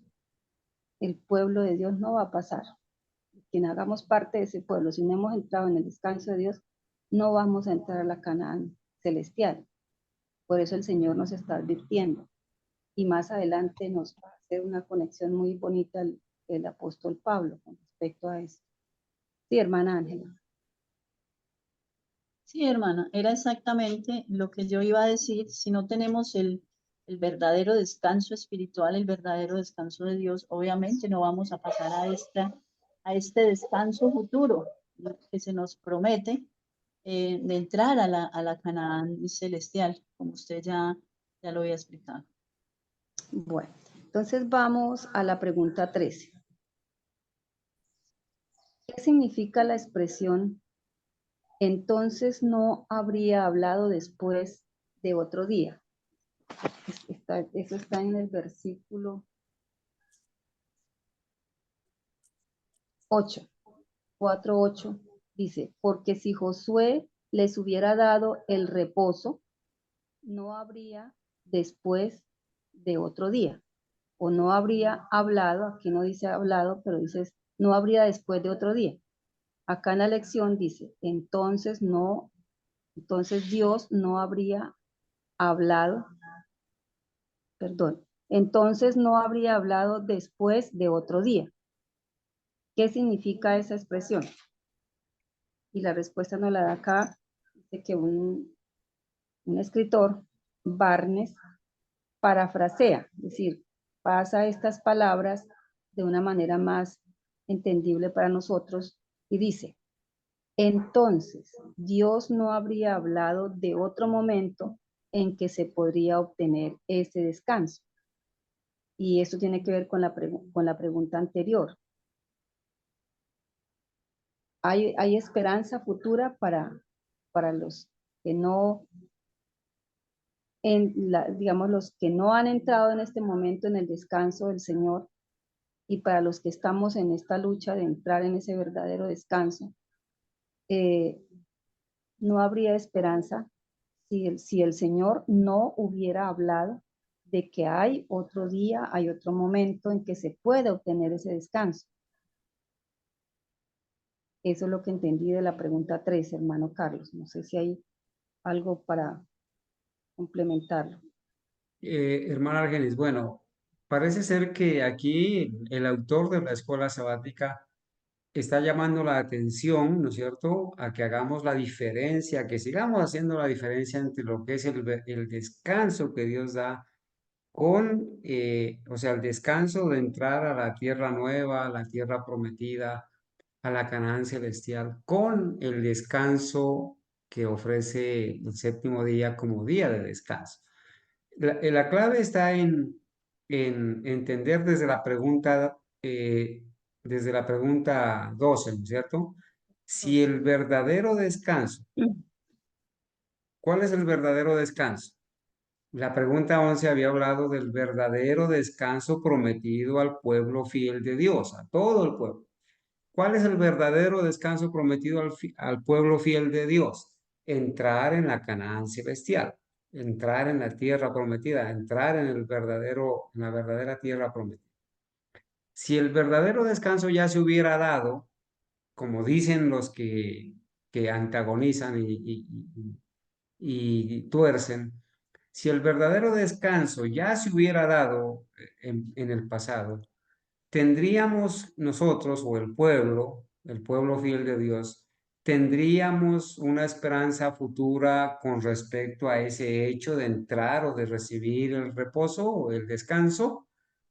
el pueblo de Dios no va a pasar. Quien hagamos parte de ese pueblo, si no hemos entrado en el descanso de Dios, no vamos a entrar a la Canaán celestial. Por eso el Señor nos está advirtiendo. Y más adelante nos va a hacer una conexión muy bonita el apóstol Pablo con respecto a eso. Sí, hermana Ángela. Sí, hermana, era exactamente lo que yo iba a decir. Si no tenemos el verdadero descanso espiritual, el verdadero descanso de Dios, obviamente no vamos a pasar a este descanso futuro que se nos promete de entrar a la Canaán celestial, como usted ya lo había explicado. Bueno, entonces vamos a la pregunta 13. ¿Qué significa la expresión entonces no habría hablado después de otro día? Eso está en el versículo 8, 4:8, dice, porque si Josué les hubiera dado el reposo, no habría después de otro día, o no habría hablado, aquí no dice hablado, pero dice no habría después de otro día. Acá en la lección dice, entonces Dios no habría hablado, entonces no habría hablado después de otro día. ¿Qué significa esa expresión? Y la respuesta nos la da acá, dice que un escritor, Barnes, parafrasea, es decir, pasa estas palabras de una manera más entendible para nosotros y dice, entonces Dios no habría hablado de otro momento en que se podría obtener ese descanso. Y eso tiene que ver con la pregunta anterior. ¿Hay esperanza futura para los que no, digamos, los que no han entrado en este momento en el descanso del Señor? y para los que estamos en esta lucha de entrar en ese verdadero descanso, no habría esperanza si el Señor no hubiera hablado de que hay otro día, hay otro momento en que se puede obtener ese descanso. Eso es lo que entendí de la pregunta 3, hermano Carlos. No sé si hay algo para complementarlo. Hermana Argenis, bueno, parece ser que aquí el autor de la escuela sabática está llamando la atención, ¿no es cierto?, a que hagamos la diferencia, que sigamos haciendo la diferencia entre lo que es el descanso que Dios da con, o sea, el descanso de entrar a la tierra nueva, a la tierra prometida, a la Canaán celestial, con el descanso que ofrece el séptimo día como día de descanso. La clave está en entender desde la pregunta 12, ¿no es cierto? Si el verdadero descanso, ¿cuál es el verdadero descanso? La pregunta 11 había hablado del verdadero descanso prometido al pueblo fiel de Dios, a todo el pueblo. ¿Cuál es el verdadero descanso prometido al pueblo fiel de Dios? Entrar en la Canaán celestial, entrar en la tierra prometida, entrar en en la verdadera tierra prometida. Si el verdadero descanso ya se hubiera dado, como dicen los que antagonizan y tuercen, si el verdadero descanso ya se hubiera dado en el pasado, tendríamos nosotros o el pueblo fiel de Dios, tendríamos una esperanza futura con respecto a ese hecho de entrar o de recibir el reposo o el descanso,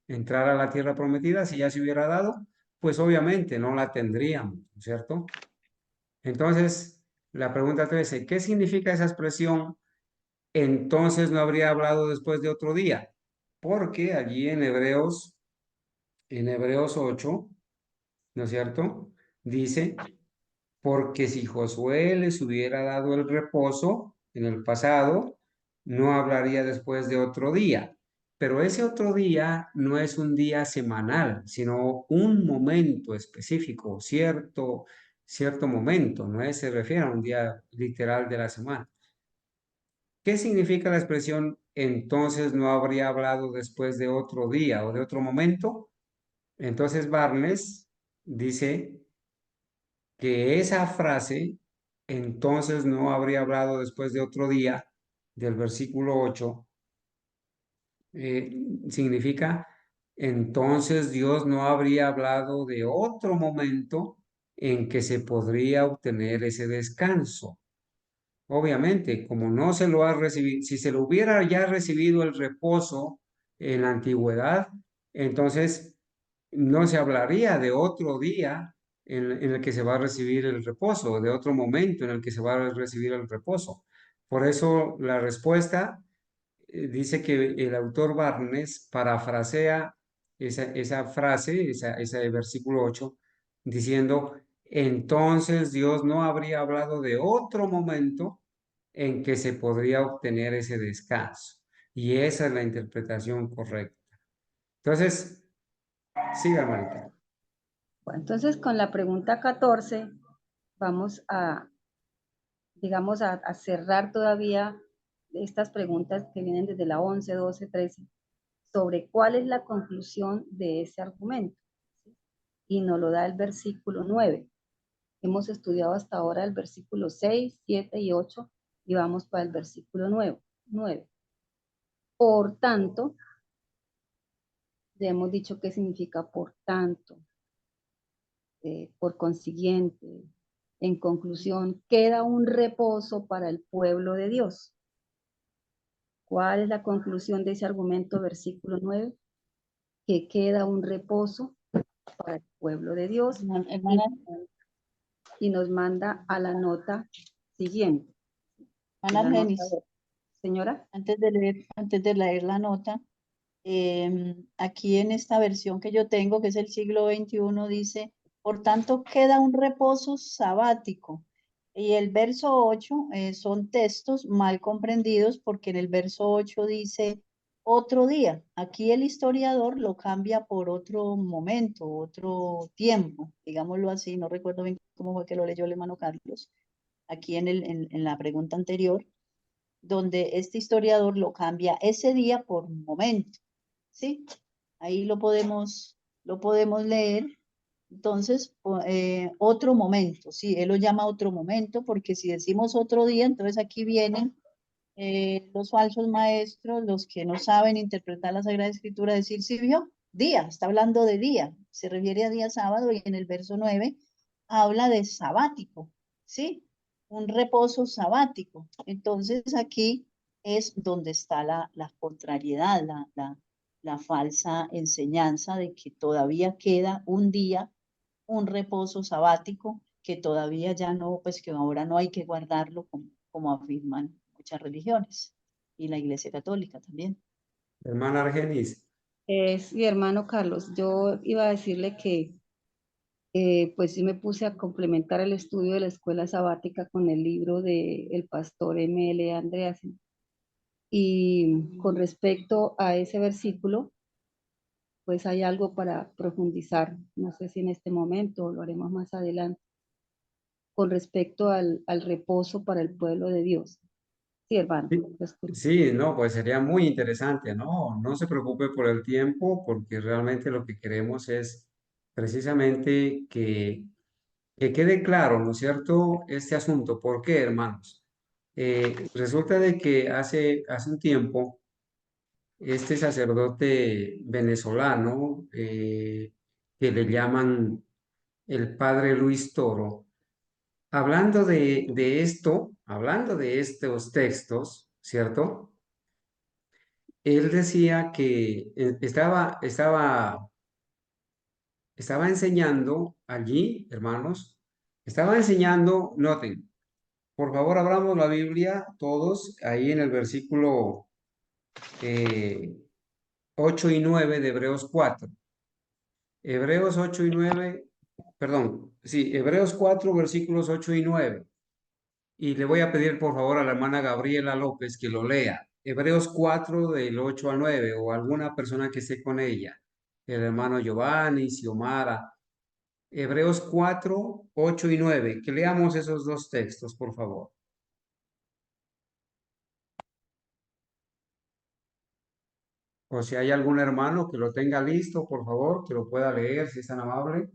entrar a la tierra prometida, si ya se hubiera dado, pues obviamente no la tendríamos, ¿no es cierto? Entonces, la pregunta 13, ¿qué significa esa expresión? Entonces no habría hablado después de otro día, porque allí en Hebreos 8, ¿no es cierto? Dice, porque si Josué les hubiera dado el reposo en el pasado, no hablaría después de otro día. Pero ese otro día no es un día semanal, sino un momento específico, cierto momento, no se refiere a un día literal de la semana. ¿Qué significa la expresión entonces no habría hablado después de otro día o de otro momento? Entonces Barnes dice que esa frase, entonces no habría hablado después de otro día, del versículo 8, significa, entonces Dios no habría hablado de otro momento en que se podría obtener ese descanso. Obviamente, como no se lo ha recibido, si se lo hubiera ya recibido el reposo en la antigüedad, entonces no se hablaría de otro día en el que se va a recibir el reposo, de otro momento en el que se va a recibir el reposo. Por eso la respuesta dice que el autor Barnes parafrasea esa frase, ese versículo 8, diciendo, entonces Dios no habría hablado de otro momento en que se podría obtener ese descanso. Y esa es la interpretación correcta. Entonces, siga, hermanita. Bueno, entonces con la pregunta 14 vamos a, digamos, a cerrar todavía estas preguntas que vienen desde la 11, 12, 13, sobre cuál es la conclusión de ese argumento. Y nos lo da el versículo 9. Hemos estudiado hasta ahora el versículo 6, 7 y 8 y vamos para el versículo 9. Por tanto, ya hemos dicho qué significa por tanto, por consiguiente, en conclusión, queda un reposo para el pueblo de Dios. ¿Cuál es la conclusión de ese argumento, versículo 9? Que queda un reposo para el pueblo de Dios. Hermana, Y nos manda a la nota siguiente. hermana La nota Argenis, de- Señora. antes de leer la nota, aquí en esta versión que yo tengo, que es el siglo XXI, dice, por tanto queda un reposo sabático. Y el verso 8 son textos mal comprendidos porque en el verso 8 dice, otro día. Aquí el historiador lo cambia por otro momento, otro tiempo, digámoslo así. No recuerdo bien cómo fue que lo leyó el hermano Carlos, aquí en la pregunta anterior, donde este historiador lo cambia ese día por momento, ¿sí? Ahí lo podemos leer. Entonces, otro momento, sí, él lo llama otro momento, porque si decimos otro día, entonces aquí vienen los falsos maestros, los que no saben interpretar la Sagrada Escritura, decir, sí, vio, día, está hablando de día, se refiere a día sábado, y en el verso 9 habla de sabático, ¿sí? Un reposo sabático. Entonces aquí es donde está la contrariedad, la falsa enseñanza de que todavía queda un día, un reposo sabático, que todavía ya no, pues que ahora no hay que guardarlo como afirman muchas religiones y la Iglesia Católica también. Hermana Argenis. Sí, hermano Carlos, yo iba a decirle que pues sí me puse a complementar el estudio de la escuela sabática con el libro del pastor M.L. Andreasen. Y con respecto a ese versículo, pues hay algo para profundizar. No sé si en este momento o lo haremos más adelante, con respecto al reposo para el pueblo de Dios. Sí, hermano. Sí, lo escucho. sí, no, pues sería muy interesante, ¿no? No se preocupe por el tiempo, porque realmente lo que queremos es precisamente que quede claro, ¿no es cierto?, este asunto. ¿Por qué, hermanos? Resulta de que hace un tiempo, este sacerdote venezolano, que le llaman el padre Luis Toro, hablando de esto, hablando de estos textos, ¿cierto? Él decía que estaba enseñando allí, hermanos, estaba enseñando, noten, por favor, abramos la Biblia todos ahí en el versículo 8 y 9 de Hebreos 4. Hebreos 8 y 9, perdón, sí, Hebreos 4, versículos 8 y 9. Y le voy a pedir por favor a la hermana Gabriela López que lo lea. Hebreos 4 del 8 al 9, o alguna persona que esté con ella. El hermano Giovanni, Xiomara. Hebreos 4, 8 y 9. Que leamos esos dos textos, por favor. O si hay algún hermano que lo tenga listo, por favor, que lo pueda leer, si es tan amable.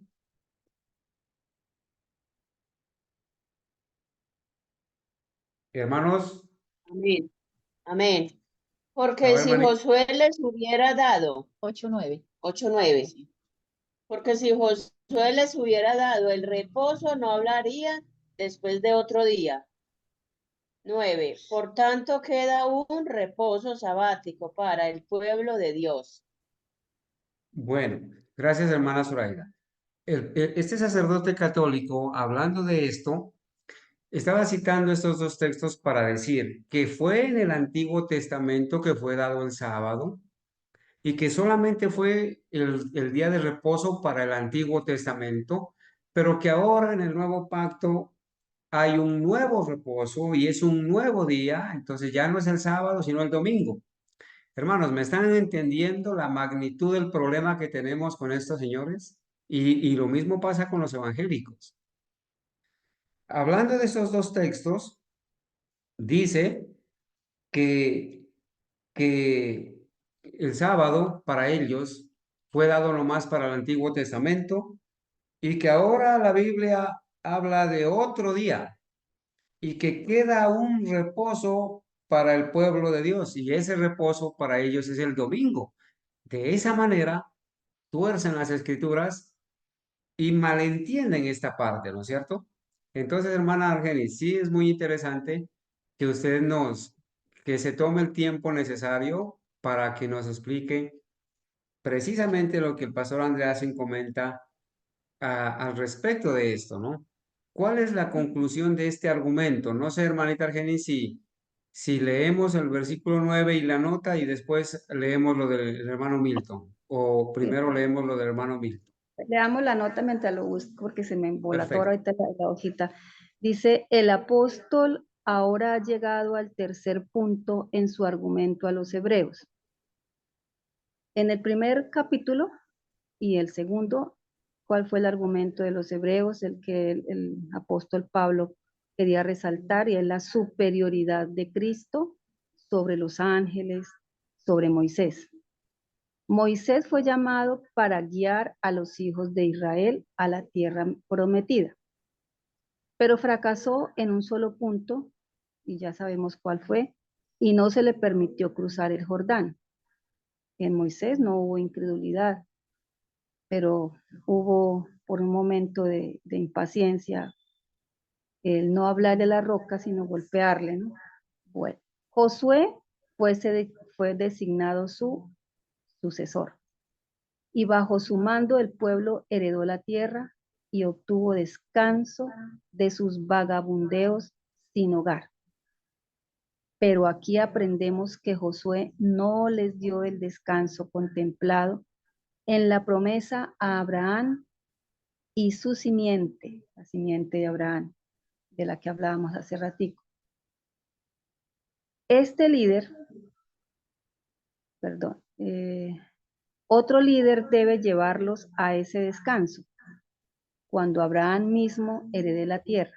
Hermanos, Amén. Amén. a Porque ver, si Mani. Josué les hubiera dado, 8:9. 8:9, Sí. porque si Josué les hubiera dado el reposo, no hablaría después de otro día. 9. Por tanto, queda un reposo sabático para el pueblo de Dios. Bueno, gracias, hermana Zoraida. Este sacerdote católico, hablando de esto, estaba citando estos dos textos para decir que fue en el Antiguo Testamento que fue dado el sábado y que solamente fue el día de reposo para el Antiguo Testamento, pero que ahora en el Nuevo Pacto hay un nuevo reposo y es un nuevo día, entonces ya no es el sábado, sino el domingo. Hermanos, ¿me están entendiendo la magnitud del problema que tenemos con estos señores? Y lo mismo pasa con los evangélicos. Hablando de esos dos textos, dice que, que el sábado para ellos fue dado nomás para el Antiguo Testamento y que ahora la Biblia habla de otro día y que queda un reposo para el pueblo de Dios y ese reposo para ellos es el domingo. De esa manera, tuercen las escrituras y malentienden esta parte, ¿no es cierto? Entonces, hermana Argenis, sí es muy interesante que usted que se tome el tiempo necesario para que nos explique precisamente lo que el pastor Andreasen comenta al respecto de esto, ¿no? ¿Cuál es la conclusión de este argumento? No sé, hermanita Argenis, si leemos el versículo 9 y la nota y después leemos lo del hermano Milton, o Sí. primero leemos lo del hermano Milton. Le damos la nota mientras lo busco porque se me embolató Perfecto. ahorita la hojita. Dice, el apóstol ahora ha llegado al tercer punto en su argumento a los hebreos. En el primer capítulo y el segundo, ¿cuál fue el argumento de los hebreos? El que el apóstol Pablo quería resaltar, y es la superioridad de Cristo sobre los ángeles, sobre Moisés. Moisés fue llamado para guiar a los hijos de Israel a la tierra prometida, pero fracasó en un solo punto, y ya sabemos cuál fue, y no se le permitió cruzar el Jordán. En Moisés no hubo incredulidad, pero hubo por un momento de impaciencia el no hablar de la roca, sino golpearle, ¿no? Bueno, Josué fue designado su sucesor, y bajo su mando el pueblo heredó la tierra y obtuvo descanso de sus vagabundeos sin hogar. Pero aquí aprendemos que Josué no les dio el descanso contemplado en la promesa a Abraham y su simiente, la simiente de Abraham, de la que hablábamos hace ratico. Este líder, perdón, otro líder debe llevarlos a ese descanso, cuando Abraham mismo herede la tierra.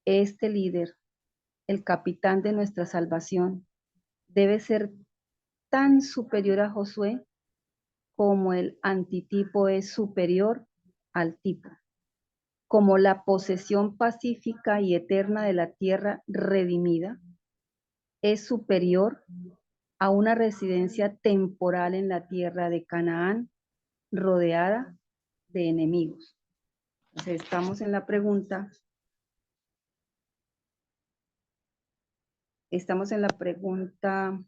Este líder, el capitán de nuestra salvación, debe ser tan superior a Josué como el antitipo es superior al tipo, como la posesión pacífica y eterna de la tierra redimida es superior a una residencia temporal en la tierra de Canaán, rodeada de enemigos. Entonces, estamos en la pregunta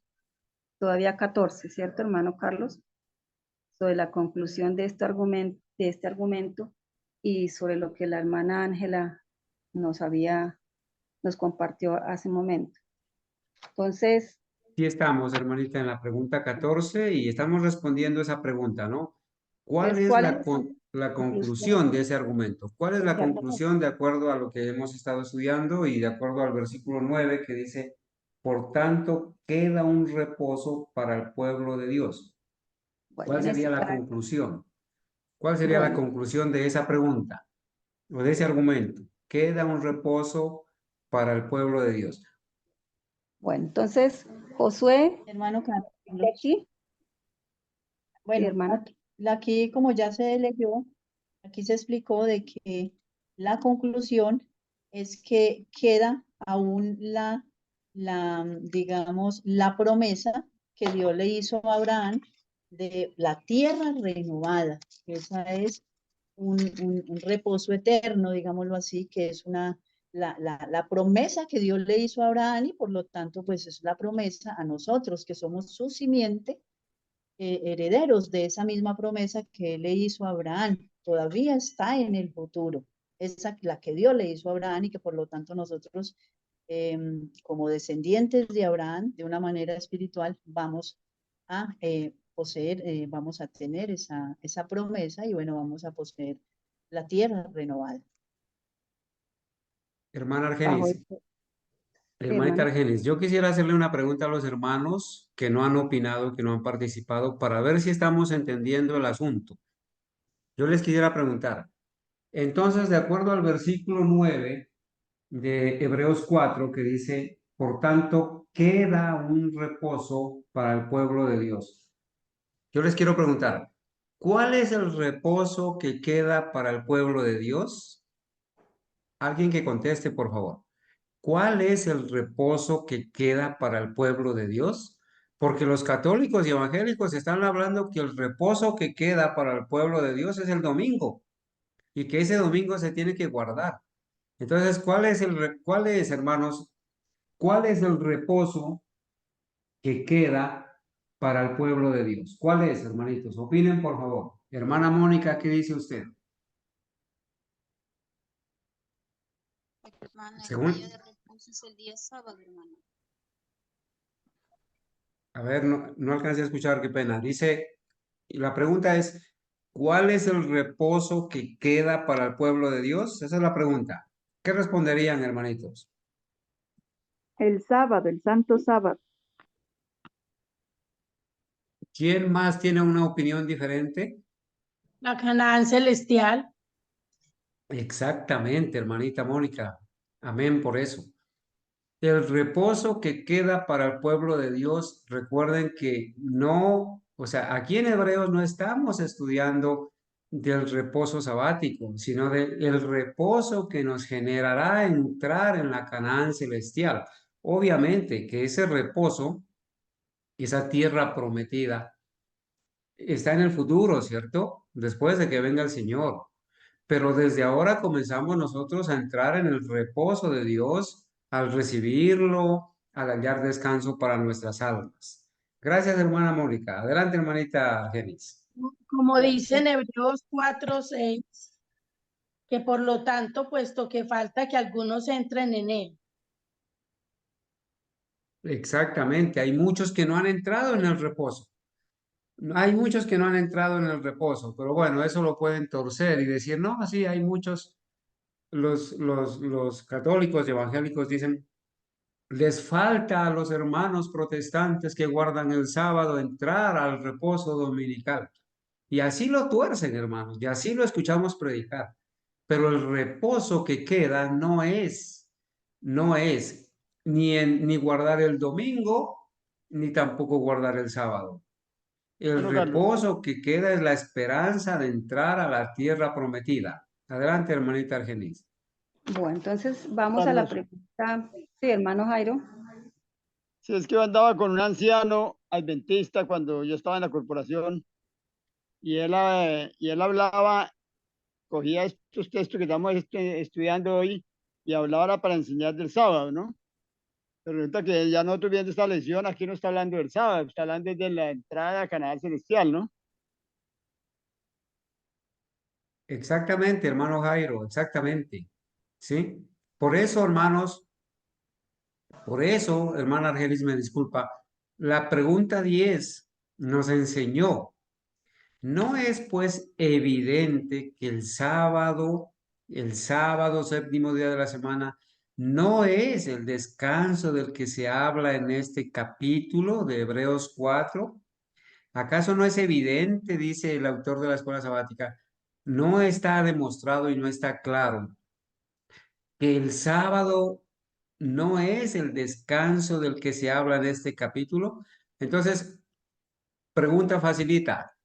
todavía 14, ¿cierto, hermano Carlos? Sobre la conclusión de este argumento y sobre lo que la hermana Ángela nos compartió hace un momento. Entonces, Sí estamos, hermanita, en la pregunta 14 y estamos respondiendo esa pregunta, ¿no? ¿Cuál es la conclusión de ese argumento? ¿Cuál es la conclusión de acuerdo a lo que hemos estado estudiando y de acuerdo al versículo 9 que dice, por tanto, queda un reposo para el pueblo de Dios? ¿Cuál sería la conclusión? ¿Cuál sería la conclusión de esa pregunta o de ese argumento? Queda un reposo para el pueblo de Dios. Bueno, entonces, Josué, Hermano Carlos. aquí. Bueno, hermana. aquí como ya se leyó, aquí se explicó de que la conclusión es que queda aún digamos, la promesa que Dios le hizo a Abraham de la tierra renovada. Esa es un reposo eterno, digámoslo así, que es la promesa que Dios le hizo a Abraham y por lo tanto, pues es la promesa a nosotros, que somos su simiente, herederos de esa misma promesa que él le hizo a Abraham. Todavía está en el futuro. Esa la que Dios le hizo a Abraham y que por lo tanto nosotros, como descendientes de Abraham, de una manera espiritual, vamos a poseer, vamos a tener esa promesa y bueno, vamos a poseer la tierra renovada. Hermana Argenis, hermanita Argenis, yo quisiera hacerle una pregunta a los hermanos que no han opinado, que no han participado, para ver si estamos entendiendo el asunto. Yo les quisiera preguntar, entonces, de acuerdo al versículo 9 de Hebreos 4, que dice, por tanto, queda un reposo para el pueblo de Dios. Yo les quiero preguntar, ¿cuál es el reposo que queda para el pueblo de Dios? Alguien que conteste, por favor. ¿Cuál es el reposo que queda para el pueblo de Dios? Porque los católicos y evangélicos están hablando que el reposo que queda para el pueblo de Dios es el domingo y que ese domingo se tiene que guardar. Entonces, hermanos, cuál es el reposo que queda para el pueblo de Dios? ¿Cuál es, hermanitos? Opinen, por favor. Hermana Mónica, ¿qué dice usted? Hermano, Según... el día de reposo es el día sábado, hermano. A ver, no alcancé a escuchar, qué pena. Dice, la pregunta es, ¿cuál es el reposo que queda para el pueblo de Dios? Esa es la pregunta. ¿Qué responderían, hermanitos? El sábado, el santo sábado. ¿Quién más tiene una opinión diferente? La Canaán celestial. Exactamente, hermanita Mónica. Amén por eso. El reposo que queda para el pueblo de Dios, recuerden que no, o sea, aquí en Hebreos no estamos estudiando del reposo sabático, sino del reposo que nos generará entrar en la Canaán celestial. Obviamente que ese reposo, esa tierra prometida, está en el futuro, ¿cierto? Después de que venga el Señor. Pero desde ahora comenzamos nosotros a entrar en el reposo de Dios al recibirlo, al hallar descanso para nuestras almas. Gracias, hermana Mónica. Adelante, hermanita Genis. Como dice en Hebreos 4:6, que por lo tanto, puesto que falta que algunos entren en él. Exactamente. Hay muchos que no han entrado en el reposo. Hay muchos que no han entrado en el reposo, pero bueno, eso lo pueden torcer y decir, no, sí, hay muchos. Los católicos y evangélicos dicen, les falta a los hermanos protestantes que guardan el sábado entrar al reposo dominical. Y así lo tuercen, hermanos, y así lo escuchamos predicar. Pero el reposo que queda no es ni guardar el domingo, ni tampoco guardar el sábado. El Bueno, Carlos, reposo que queda es la esperanza de entrar a la tierra prometida. Adelante, hermanita Argenis. Bueno, entonces vamos a la Carlos, pregunta. Sí, hermano Jairo. si es que yo andaba con un anciano adventista cuando yo estaba en la corporación y él hablaba, cogía estos textos que estamos estudiando hoy y hablaba para enseñar del sábado, ¿no? Pero resulta que ya nosotros viendo esta lección, aquí no está hablando del sábado, está hablando de la entrada a Canaán celestial, ¿no? Exactamente, hermano Jairo, exactamente. ¿Sí? Por eso, hermanos, por eso, hermana Argelis, me disculpa, la pregunta 10 nos enseñó, ¿no es pues evidente que el sábado, séptimo día de la semana, no es el descanso del que se habla en este capítulo de Hebreos 4? ¿Acaso no es evidente, dice el autor de la escuela sabática, no está demostrado y no está claro que el sábado no es el descanso del que se habla en este capítulo? Entonces, pregunta facilita.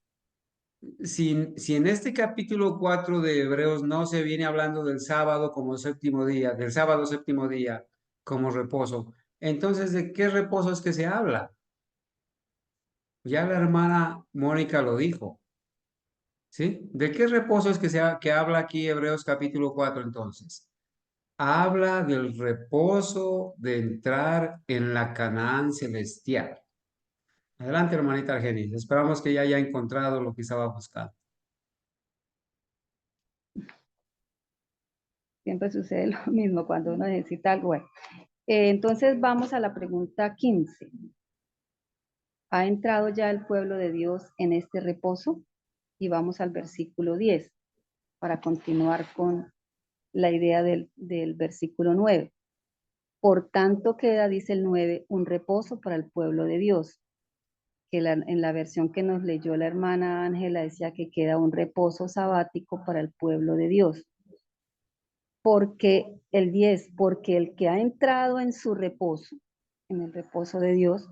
Si en este capítulo 4 de Hebreos no se viene hablando del sábado como séptimo día, del sábado séptimo día como reposo, entonces ¿de qué reposo es que se habla? Ya la hermana Mónica lo dijo, ¿sí? ¿De qué reposo es que habla aquí Hebreos capítulo 4 entonces? Habla del reposo de entrar en la Canaán celestial. Adelante, hermanita Argenis. Esperamos que ya haya encontrado lo que estaba buscando. Siempre sucede lo mismo cuando uno necesita algo. Bueno, entonces vamos a la pregunta 15. ¿Ha entrado ya el pueblo de Dios en este reposo? Y vamos al versículo 10 para continuar con la idea del versículo 9. Por tanto queda, dice el 9, un reposo para el pueblo de Dios. Que en la versión que nos leyó la hermana Ángela decía que queda un reposo sabático para el pueblo de Dios. Porque el 10, porque el que ha entrado en su reposo, en el reposo de Dios,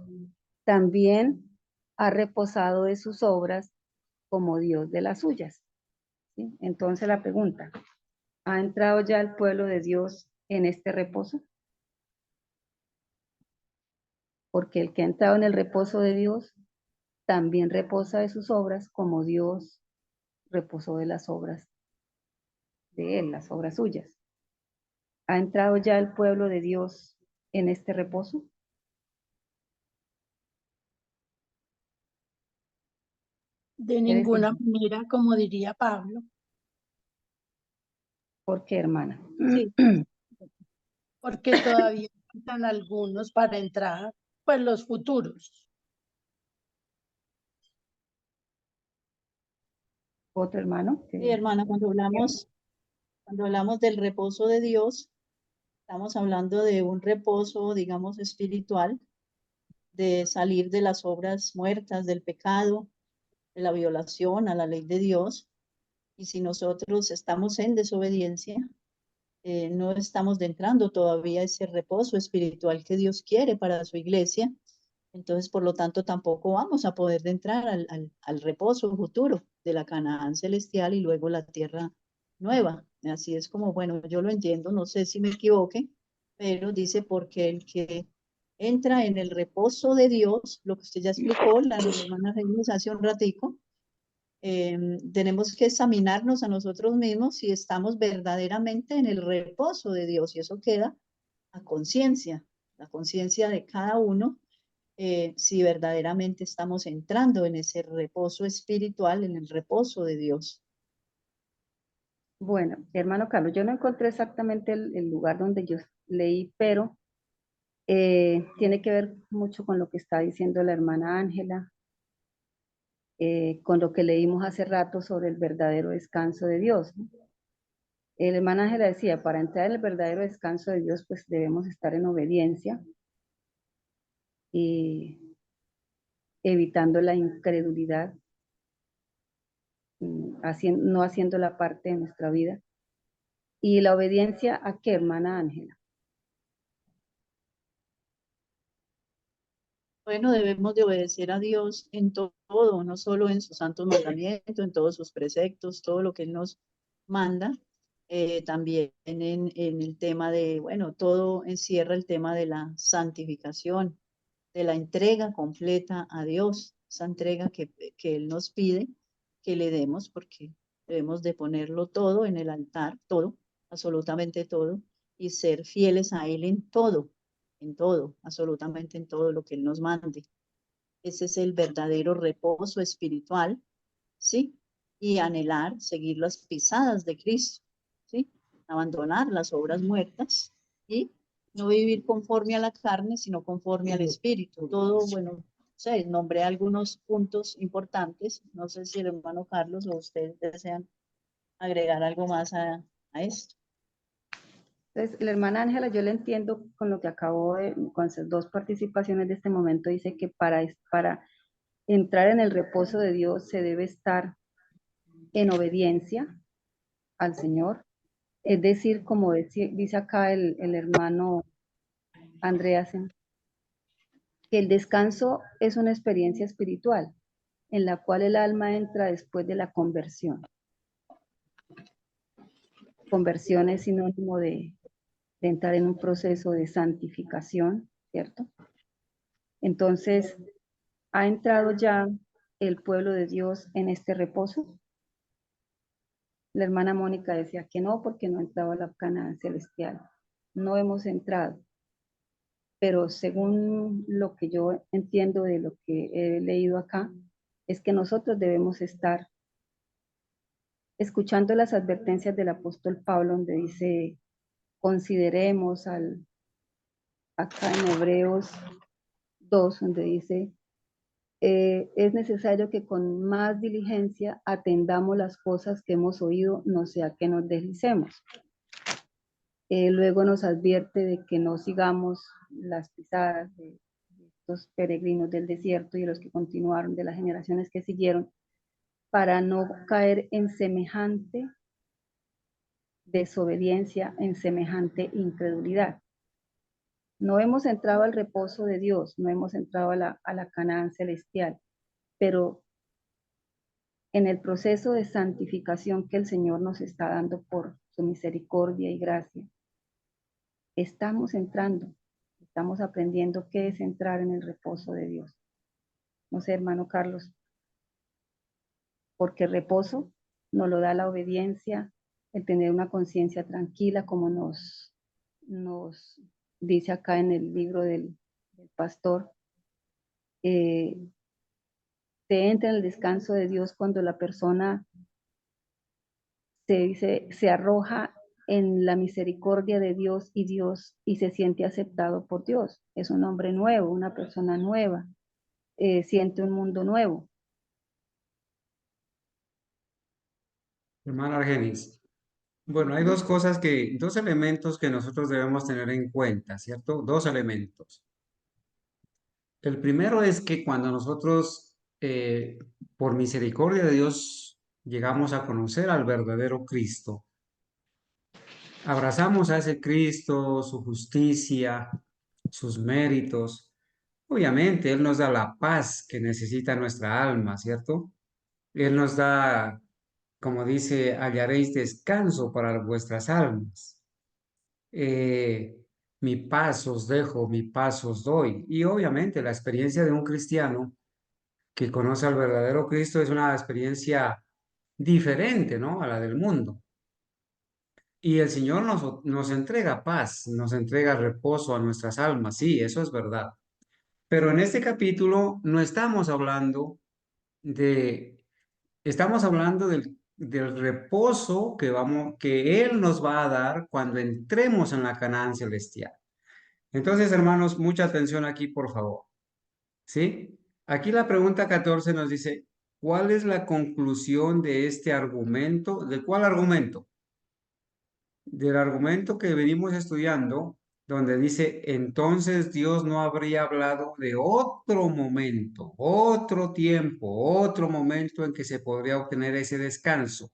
también ha reposado de sus obras como Dios de las suyas. ¿Sí? Entonces la pregunta, ¿ha entrado ya el pueblo de Dios en este reposo? Porque el que ha entrado en el reposo de Dios también reposa de sus obras como Dios reposó de las obras de él, las obras suyas. ¿Ha entrado ya el pueblo de Dios en este reposo? De ninguna manera, como diría Pablo. ¿Por qué, hermana? Sí, porque todavía faltan algunos para entrar, pues los futuros. ¿Otro hermano? Sí, hermana, cuando hablamos del reposo de Dios, estamos hablando de un reposo, digamos, espiritual, de salir de las obras muertas, del pecado, de la violación a la ley de Dios. Y si nosotros estamos en desobediencia, no estamos entrando todavía a ese reposo espiritual que Dios quiere para su iglesia. Entonces, por lo tanto, tampoco vamos a poder entrar al reposo futuro de la Canaán celestial y luego la tierra nueva. Así es como, bueno, yo lo entiendo, no sé si me equivoque, pero dice porque el que entra en el reposo de Dios, lo que usted ya explicó, la hermana Reyes hace un ratico, tenemos que examinarnos a nosotros mismos si estamos verdaderamente en el reposo de Dios, y eso queda a conciencia, la conciencia de cada uno, si verdaderamente estamos entrando en ese reposo espiritual, en el reposo de Dios. Bueno, hermano Carlos, yo no encontré exactamente el lugar donde yo leí, pero tiene que ver mucho con lo que está diciendo la hermana Ángela, con lo que leímos hace rato sobre el verdadero descanso de Dios, ¿no? La hermana Ángela decía, para entrar en el verdadero descanso de Dios, pues debemos estar en obediencia y evitando la incredulidad, no haciendo la parte de nuestra vida. ¿Y la obediencia a qué, hermana Ángela? Bueno, debemos de obedecer a Dios en todo, no solo en sus santos mandamientos, en todos sus preceptos, todo lo que Él nos manda. También en el tema de, bueno, todo encierra el tema de la santificación, de la entrega completa a Dios, esa entrega que Él nos pide que le demos, porque debemos de ponerlo todo en el altar, todo, absolutamente todo, y ser fieles a Él en todo, absolutamente en todo lo que Él nos mande. Ese es el verdadero reposo espiritual, ¿sí? Y anhelar, seguir las pisadas de Cristo, ¿sí? Abandonar las obras muertas y no vivir conforme a la carne, sino conforme al Espíritu. Todo, bueno, o sea, nombré algunos puntos importantes. No sé si el hermano Carlos o ustedes desean agregar algo más a esto. Entonces, la hermana Ángela, yo le entiendo con lo que acabo de, con sus dos participaciones de este momento, dice que para entrar en el reposo de Dios se debe estar en obediencia al Señor. Es decir, como dice acá el hermano Andreasen, que el descanso es una experiencia espiritual en la cual el alma entra después de la conversión. Conversión es sinónimo de entrar en un proceso de santificación, ¿cierto? Entonces, ¿ha entrado ya el pueblo de Dios en este reposo? La hermana Mónica decía que no, porque no entraba a la Canaán celestial. No hemos entrado. Pero según lo que yo entiendo de lo que he leído acá, es que nosotros debemos estar escuchando las advertencias del apóstol Pablo, donde dice, consideremos acá en Hebreos 2, donde dice, es necesario que con más diligencia atendamos las cosas que hemos oído, no sea que nos deslicemos. Luego nos advierte de que no sigamos las pisadas de estos peregrinos del desierto y de los que continuaron, de las generaciones que siguieron, para no caer en semejante desobediencia, en semejante incredulidad. No hemos entrado al reposo de Dios, no hemos entrado a la Canaán celestial, pero en el proceso de santificación que el Señor nos está dando por su misericordia y gracia, estamos entrando, estamos aprendiendo qué es entrar en el reposo de Dios. No sé, hermano Carlos, porque reposo nos lo da la obediencia, el tener una conciencia tranquila, como nos dice acá en el libro del pastor. Se entra en el descanso de Dios cuando la persona se arroja en la misericordia de Dios y se siente aceptado por Dios. Es un hombre nuevo, una persona nueva, siente un mundo nuevo. Hermana Argenis. Bueno, hay dos elementos que nosotros debemos tener en cuenta, ¿cierto? Dos elementos. El primero es que cuando nosotros, por misericordia de Dios, llegamos a conocer al verdadero Cristo, abrazamos a ese Cristo, su justicia, sus méritos. Obviamente, Él nos da la paz que necesita nuestra alma, ¿cierto? Él nos da, como dice, hallaréis descanso para vuestras almas. Eh, mi paz os dejo, mi paz os doy. Y obviamente la experiencia de un cristiano que conoce al verdadero Cristo es una experiencia diferente, ¿no? A la del mundo. Y el Señor nos entrega paz, nos entrega reposo a nuestras almas, sí, eso es verdad. Pero en este capítulo no estamos hablando estamos hablando del reposo que Él nos va a dar cuando entremos en la Canaán celestial. Entonces, hermanos, mucha atención aquí, por favor. ¿Sí? Aquí la pregunta 14 nos dice, ¿cuál es la conclusión de este argumento? ¿De cuál argumento? Del argumento que venimos estudiando, donde dice, entonces Dios no habría hablado de otro momento, otro tiempo, otro momento en que se podría obtener ese descanso.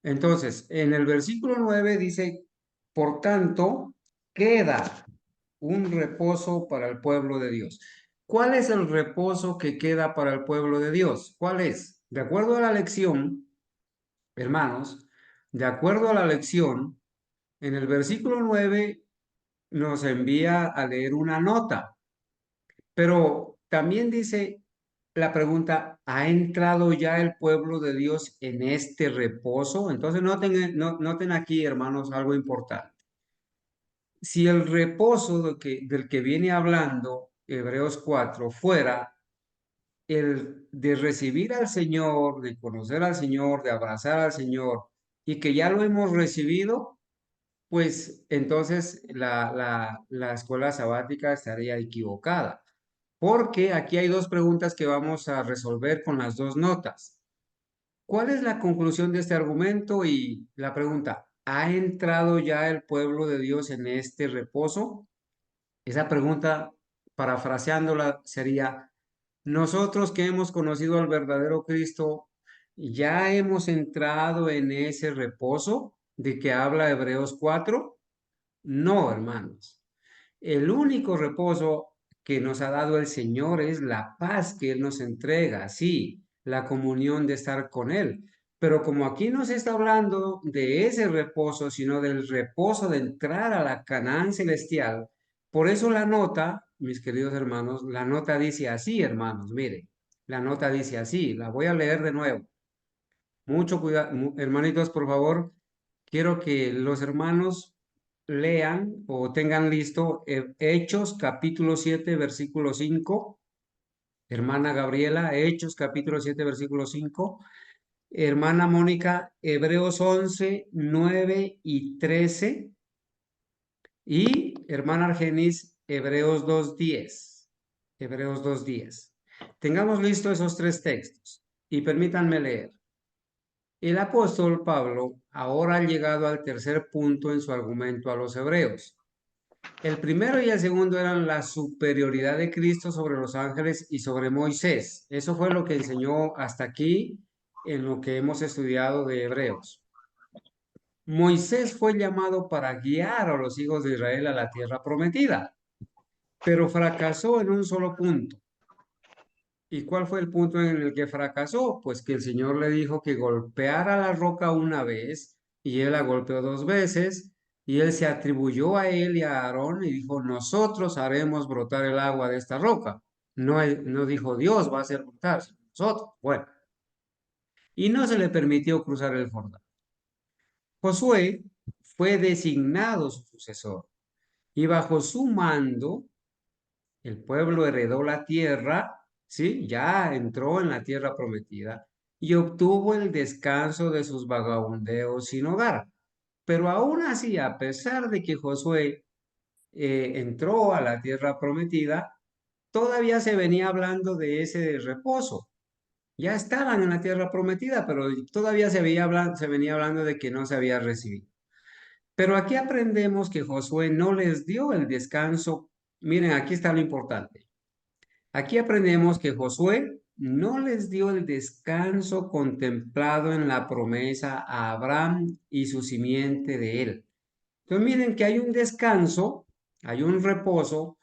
Entonces, en el versículo 9 dice, por tanto, queda un reposo para el pueblo de Dios. ¿Cuál es el reposo que queda para el pueblo de Dios? ¿Cuál es? De acuerdo a la lección, hermanos, de acuerdo a la lección, en el versículo 9 nos envía a leer una nota, pero también dice la pregunta, ¿ha entrado ya el pueblo de Dios en este reposo? Entonces noten aquí, hermanos, algo importante. Si el reposo del que viene hablando Hebreos 4 fuera el de recibir al Señor, de conocer al Señor, de abrazar al Señor, y que ya lo hemos recibido, pues entonces la escuela sabática estaría equivocada. Porque aquí hay dos preguntas que vamos a resolver con las dos notas. ¿Cuál es la conclusión de este argumento? Y la pregunta, ¿ha entrado ya el pueblo de Dios en este reposo? Esa pregunta, parafraseándola, sería, nosotros que hemos conocido al verdadero Cristo, ¿ya hemos entrado en ese reposo de que habla Hebreos 4? No, hermanos. El único reposo que nos ha dado el Señor es la paz que Él nos entrega, sí, la comunión de estar con Él. Pero como aquí no se está hablando de ese reposo, sino del reposo de entrar a la Canaán celestial, por eso la nota, mis queridos hermanos, la nota dice así, hermanos, miren, la nota dice así, la voy a leer de nuevo. Mucho cuidado, hermanitos, por favor, quiero que los hermanos lean o tengan listo Hechos capítulo 7, versículo 5. Hermana Gabriela, Hechos capítulo 7, versículo 5. Hermana Mónica, Hebreos 11, 9 y 13. Y hermana Argenis, Hebreos 2:10. Hebreos 2:10. Tengamos listo esos tres textos y permítanme leer. El apóstol Pablo ahora ha llegado al tercer punto en su argumento a los hebreos. El primero y el segundo eran la superioridad de Cristo sobre los ángeles y sobre Moisés. Eso fue lo que enseñó hasta aquí en lo que hemos estudiado de Hebreos. Moisés fue llamado para guiar a los hijos de Israel a la tierra prometida, pero fracasó en un solo punto. ¿Y cuál fue el punto en el que fracasó? Pues que el Señor le dijo que golpeara la roca una vez y él la golpeó dos veces y él se atribuyó a él y a Aarón y dijo, nosotros haremos brotar el agua de esta roca. No dijo Dios va a hacer brotar, sino nosotros. Bueno, y no se le permitió cruzar el Jordán. Josué fue designado su sucesor y bajo su mando el pueblo heredó la tierra, ¿sí? Ya entró en la tierra prometida y obtuvo el descanso de sus vagabundeos sin hogar. Pero aún así, a pesar de que Josué entró a la tierra prometida, todavía se venía hablando de ese reposo. Ya estaban en la tierra prometida, pero todavía se venía hablando de que no se había recibido. Pero aquí aprendemos que Josué no les dio el descanso. Miren, aquí está lo importante. Aquí aprendemos que Josué no les dio el descanso contemplado en la promesa a Abraham y su simiente de él. Entonces miren que hay un descanso, hay un reposo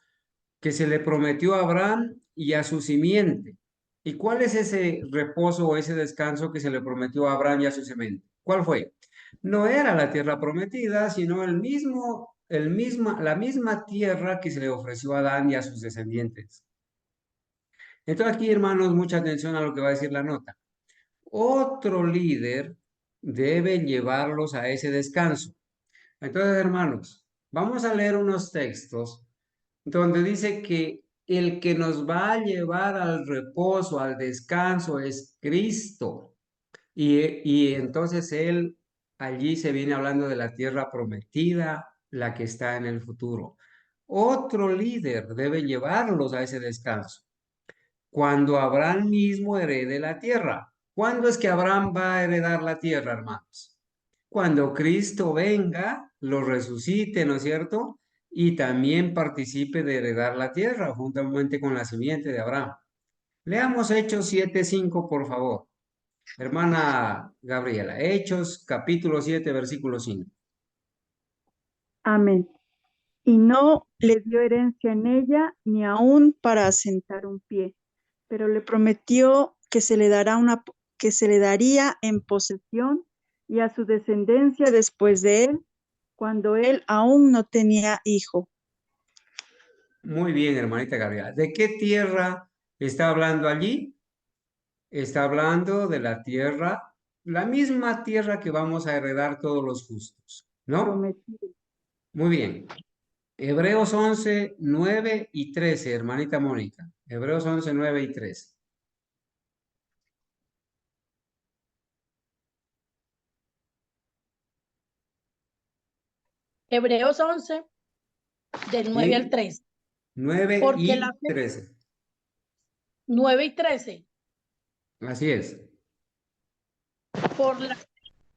que se le prometió a Abraham y a su simiente. ¿Y cuál es ese reposo o ese descanso que se le prometió a Abraham y a su simiente? ¿Cuál fue? No era la tierra prometida, sino la misma tierra que se le ofreció a Adán y a sus descendientes. Entonces aquí, hermanos, mucha atención a lo que va a decir la nota. Otro líder debe llevarlos a ese descanso. Entonces, hermanos, vamos a leer unos textos donde dice que el que nos va a llevar al reposo, al descanso, es Cristo. Y entonces Él allí se viene hablando de la tierra prometida, la que está en el futuro. Otro líder debe llevarlos a ese descanso cuando Abraham mismo herede la tierra. ¿Cuándo es que Abraham va a heredar la tierra, hermanos? Cuando Cristo venga, lo resucite, ¿no es cierto? Y también participe de heredar la tierra juntamente con la simiente de Abraham. Leamos Hechos 7:5, por favor. Hermana Gabriela, Hechos capítulo 7, versículo 5. Amén. Y no le dio herencia en ella, ni aún para asentar un pie, pero le prometió que se le daría en posesión y a su descendencia después de él, cuando él aún no tenía hijo. Muy bien, hermanita Gabriela. ¿De qué tierra está hablando allí? Está hablando de la tierra, la misma tierra que vamos a heredar todos los justos, ¿no? Prometido. Muy bien. Hebreos 11, 9 y 13, hermanita Mónica. Hebreos 11, 9 y 13. Hebreos 11, del 9 al 13. 9 Porque y la fe, 13. 9 y 13. Así es. Por la fe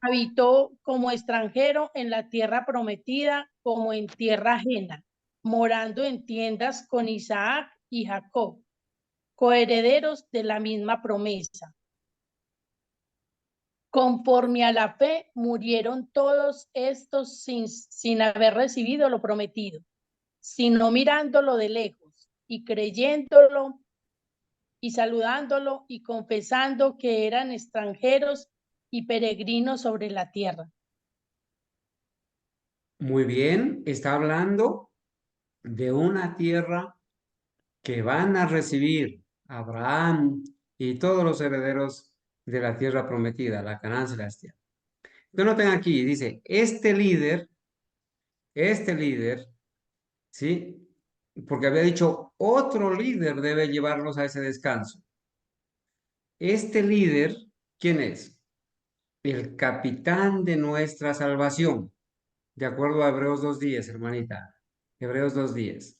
habitó como extranjero en la tierra prometida, como en tierra ajena, morando en tiendas con Isaac y Jacob, coherederos de la misma promesa. Conforme a la fe, murieron todos estos sin haber recibido lo prometido, sino mirándolo de lejos y creyéndolo y saludándolo y confesando que eran extranjeros y peregrinos sobre la tierra. Muy bien. Está hablando de una tierra que van a recibir Abraham y todos los herederos de la tierra prometida, la Canaán celestial. Entonces noten aquí, dice, este líder, ¿sí? Porque había dicho, otro líder debe llevarlos a ese descanso. Este líder, ¿quién es? El capitán de nuestra salvación, de acuerdo a Hebreos 2:10, hermanita. Hebreos 2:10.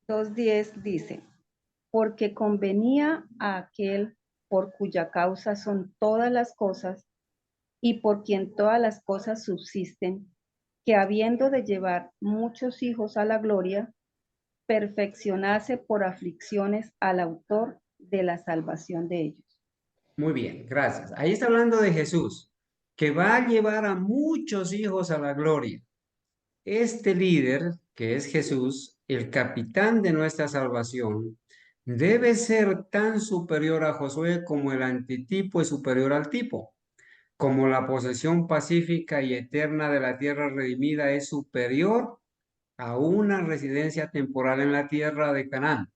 2:10 dice, porque convenía a aquel por cuya causa son todas las cosas y por quien todas las cosas subsisten, que habiendo de llevar muchos hijos a la gloria, perfeccionase por aflicciones al autor de la salvación de ellos. Muy bien, gracias. Ahí está hablando de Jesús, que va a llevar a muchos hijos a la gloria. Este líder, que es Jesús, el capitán de nuestra salvación, debe ser tan superior a Josué como el antitipo es superior al tipo, como la posesión pacífica y eterna de la tierra redimida es superior a una residencia temporal en la tierra de Canaán.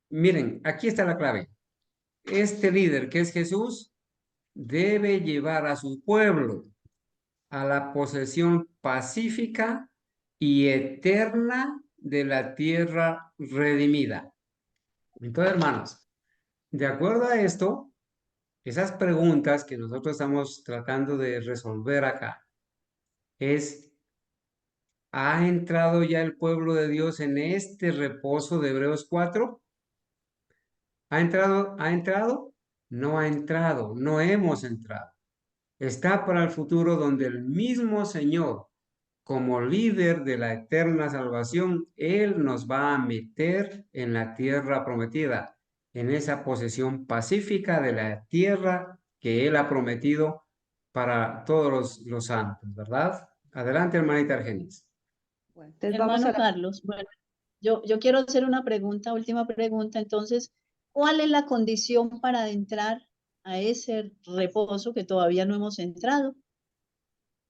Miren, aquí está la clave. Este líder, que es Jesús, debe llevar a su pueblo a la posesión pacífica y eterna de la tierra redimida. Entonces, hermanos, de acuerdo a esto, esas preguntas que nosotros estamos tratando de resolver acá es, ¿ha entrado ya el pueblo de Dios en este reposo de Hebreos 4? ¿Ha entrado? ¿Ha entrado? No ha entrado, no hemos entrado. Está para el futuro donde el mismo Señor como líder de la eterna salvación, Él nos va a meter en la tierra prometida, en esa posesión pacífica de la tierra que Él ha prometido para todos los santos, ¿verdad? Adelante, hermanita Argenis. Bueno, entonces vamos a Hermano la... Carlos, bueno, yo quiero hacer una pregunta, última pregunta. Entonces, ¿cuál es la condición para entrar a ese reposo que todavía no hemos entrado?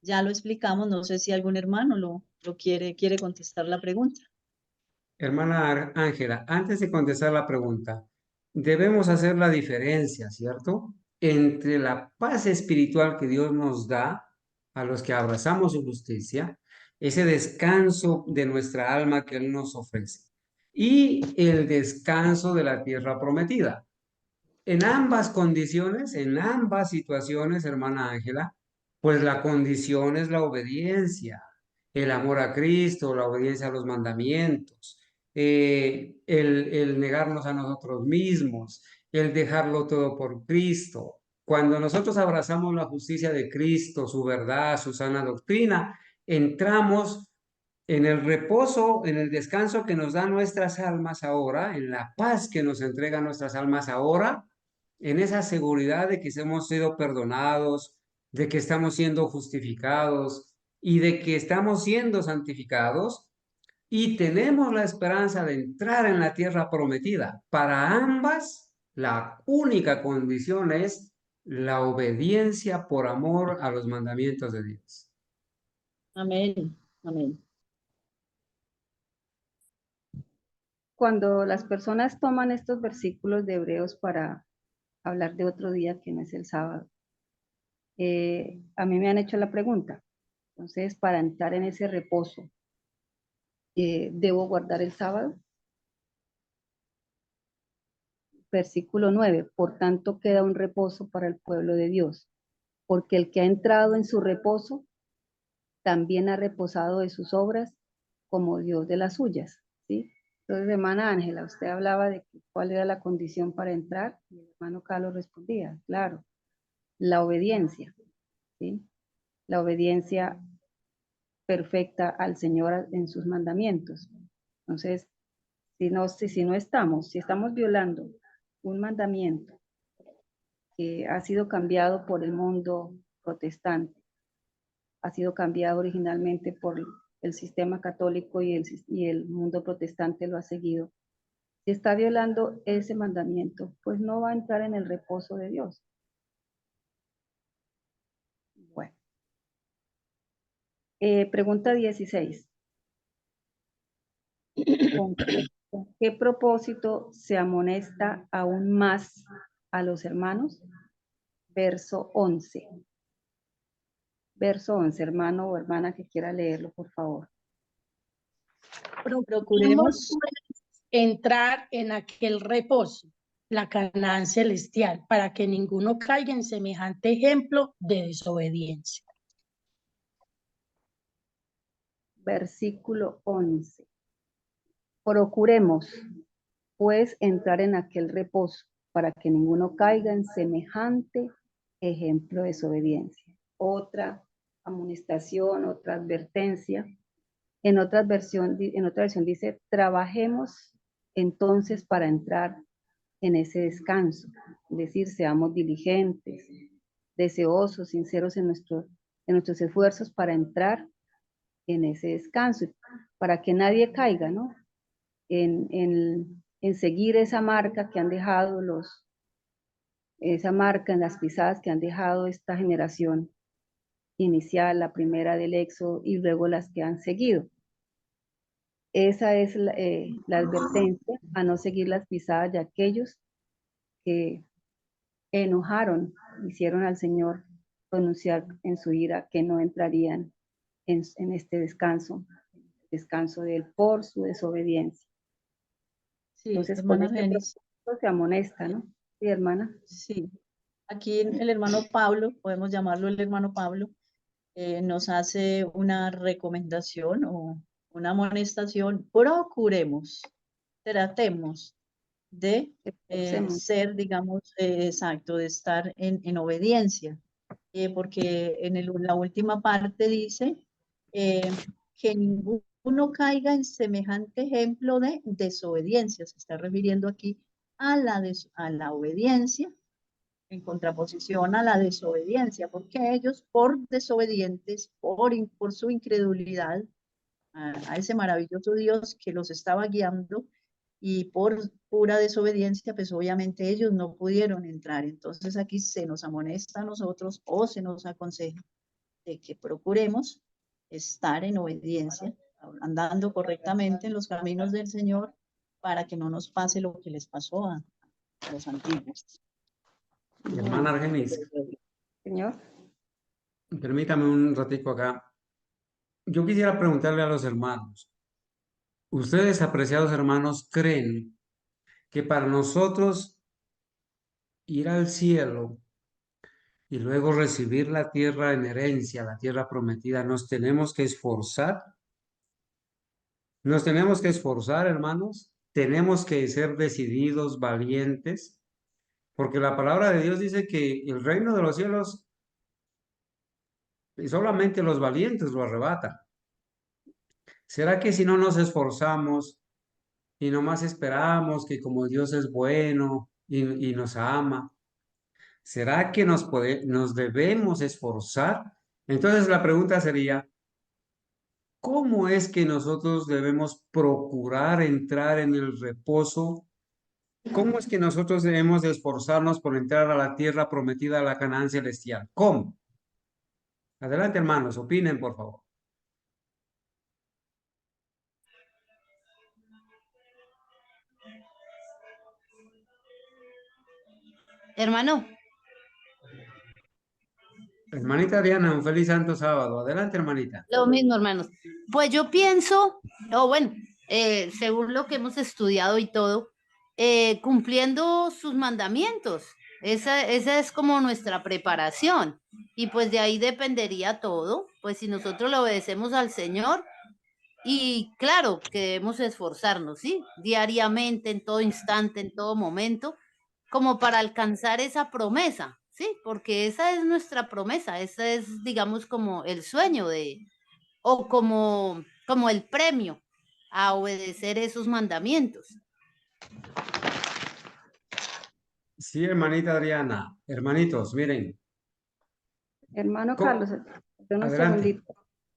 Ya lo explicamos, no sé si algún hermano lo quiere contestar la pregunta. Hermana Ángela, antes de contestar la pregunta, debemos hacer la diferencia, ¿cierto? Entre la paz espiritual que Dios nos da a los que abrazamos su justicia, ese descanso de nuestra alma que Él nos ofrece, y el descanso de la tierra prometida. En ambas condiciones, en ambas situaciones, hermana Ángela, pues la condición es la obediencia, el amor a Cristo, la obediencia a los mandamientos, el negarnos a nosotros mismos, el dejarlo todo por Cristo. Cuando nosotros abrazamos la justicia de Cristo, su verdad, su sana doctrina, entramos en el reposo, en el descanso que nos da nuestras almas ahora, en la paz que nos entrega nuestras almas ahora, en esa seguridad de que hemos sido perdonados, de que estamos siendo justificados y de que estamos siendo santificados, y tenemos la esperanza de entrar en la tierra prometida. Para ambas, la única condición es la obediencia por amor a los mandamientos de Dios. Amén, amén. Cuando las personas toman estos versículos de Hebreos para hablar de otro día que no es el sábado, a mí me han hecho la pregunta, entonces para entrar en ese reposo, ¿debo guardar el sábado? Versículo 9, por tanto queda un reposo para el pueblo de Dios, porque el que ha entrado en su reposo también ha reposado de sus obras como Dios de las suyas, ¿sí? Entonces, hermana Ángela, usted hablaba de cuál era la condición para entrar, y el hermano Carlos respondía, claro, la obediencia, ¿sí? La obediencia perfecta al Señor en sus mandamientos. Entonces, si no estamos, si estamos violando un mandamiento que ha sido cambiado por el mundo protestante, ha sido cambiado originalmente por el sistema católico y el mundo protestante lo ha seguido. Si está violando ese mandamiento, pues no va a entrar en el reposo de Dios. Bueno. Pregunta 16. ¿Con qué propósito se amonesta aún más a los hermanos? Verso 11. Verso 11, hermano o hermana que quiera leerlo, por favor. Procuremos entrar en aquel reposo, la Canaán celestial, para que ninguno caiga en semejante ejemplo de desobediencia. Versículo 11. Procuremos, pues, entrar en aquel reposo, para que ninguno caiga en semejante ejemplo de desobediencia. Otra amonestación, otra advertencia. En otra versión dice, trabajemos entonces para entrar en ese descanso. Es decir, seamos diligentes, deseosos, sinceros en nuestros esfuerzos para entrar en ese descanso, para que nadie caiga, ¿no? En seguir esa marca que han dejado esa marca en las pisadas que han dejado esta generación inicial, la primera del Éxodo y luego las que han seguido. Esa es la advertencia a no seguir las pisadas de aquellos que enojaron, hicieron al Señor pronunciar en su ira que no entrarían en este descanso de él por su desobediencia. Sí, Entonces, con hermana este Argenis. propósito se amonesta, ¿no? Sí, hermana. Sí, aquí el hermano Pablo, podemos llamarlo el hermano Pablo, nos hace una recomendación o una amonestación. Procuremos, tratemos de ser, digamos, exacto, de estar en obediencia, porque en la última parte dice, que ninguno caiga en semejante ejemplo de desobediencia. Se está refiriendo aquí a la obediencia en contraposición a la desobediencia, porque ellos por desobedientes, por su incredulidad a ese maravilloso Dios que los estaba guiando, y por pura desobediencia, pues obviamente ellos no pudieron entrar. Entonces aquí se nos amonesta a nosotros o se nos aconseja de que procuremos estar en obediencia, andando correctamente en los caminos del Señor, para que no nos pase lo que les pasó a los antiguos. Hermana Argenis, Señor. permítame un ratico acá. Yo quisiera preguntarle a los hermanos, ¿ustedes, apreciados hermanos, creen que para nosotros ir al cielo y luego recibir la tierra en herencia, la tierra prometida, nos tenemos que esforzar? ¿Nos tenemos que esforzar, hermanos? ¿Tenemos que ser decididos, valientes? Porque la palabra de Dios dice que el reino de los cielos solamente los valientes lo arrebatan. ¿Será que si no nos esforzamos y nomás esperamos que como Dios es bueno y nos ama, será que nos debemos esforzar? Entonces la pregunta sería, ¿cómo es que nosotros debemos procurar entrar en el reposo? ¿Cómo es que nosotros debemos de esforzarnos por entrar a la tierra prometida, a la Canaán celestial? ¿Cómo? Adelante, hermanos, opinen, por favor. Hermano, Hermanita Diana, un feliz santo sábado. Adelante, hermanita. lo mismo, hermanos. Pues yo pienso, o bueno, según lo que hemos estudiado y todo, cumpliendo sus mandamientos. Esa es como nuestra preparación. Y pues de ahí dependería todo. Pues si nosotros le obedecemos al Señor, y claro que debemos esforzarnos, ¿sí? Diariamente, en todo instante, en todo momento, como para alcanzar esa promesa, ¿sí? Porque esa es nuestra promesa, esa es, digamos, como el sueño o como el premio a obedecer esos mandamientos. Sí, hermanita Adriana. Hermanitos, miren. Hermano ¿Cómo? Carlos, un Adelante. segundito.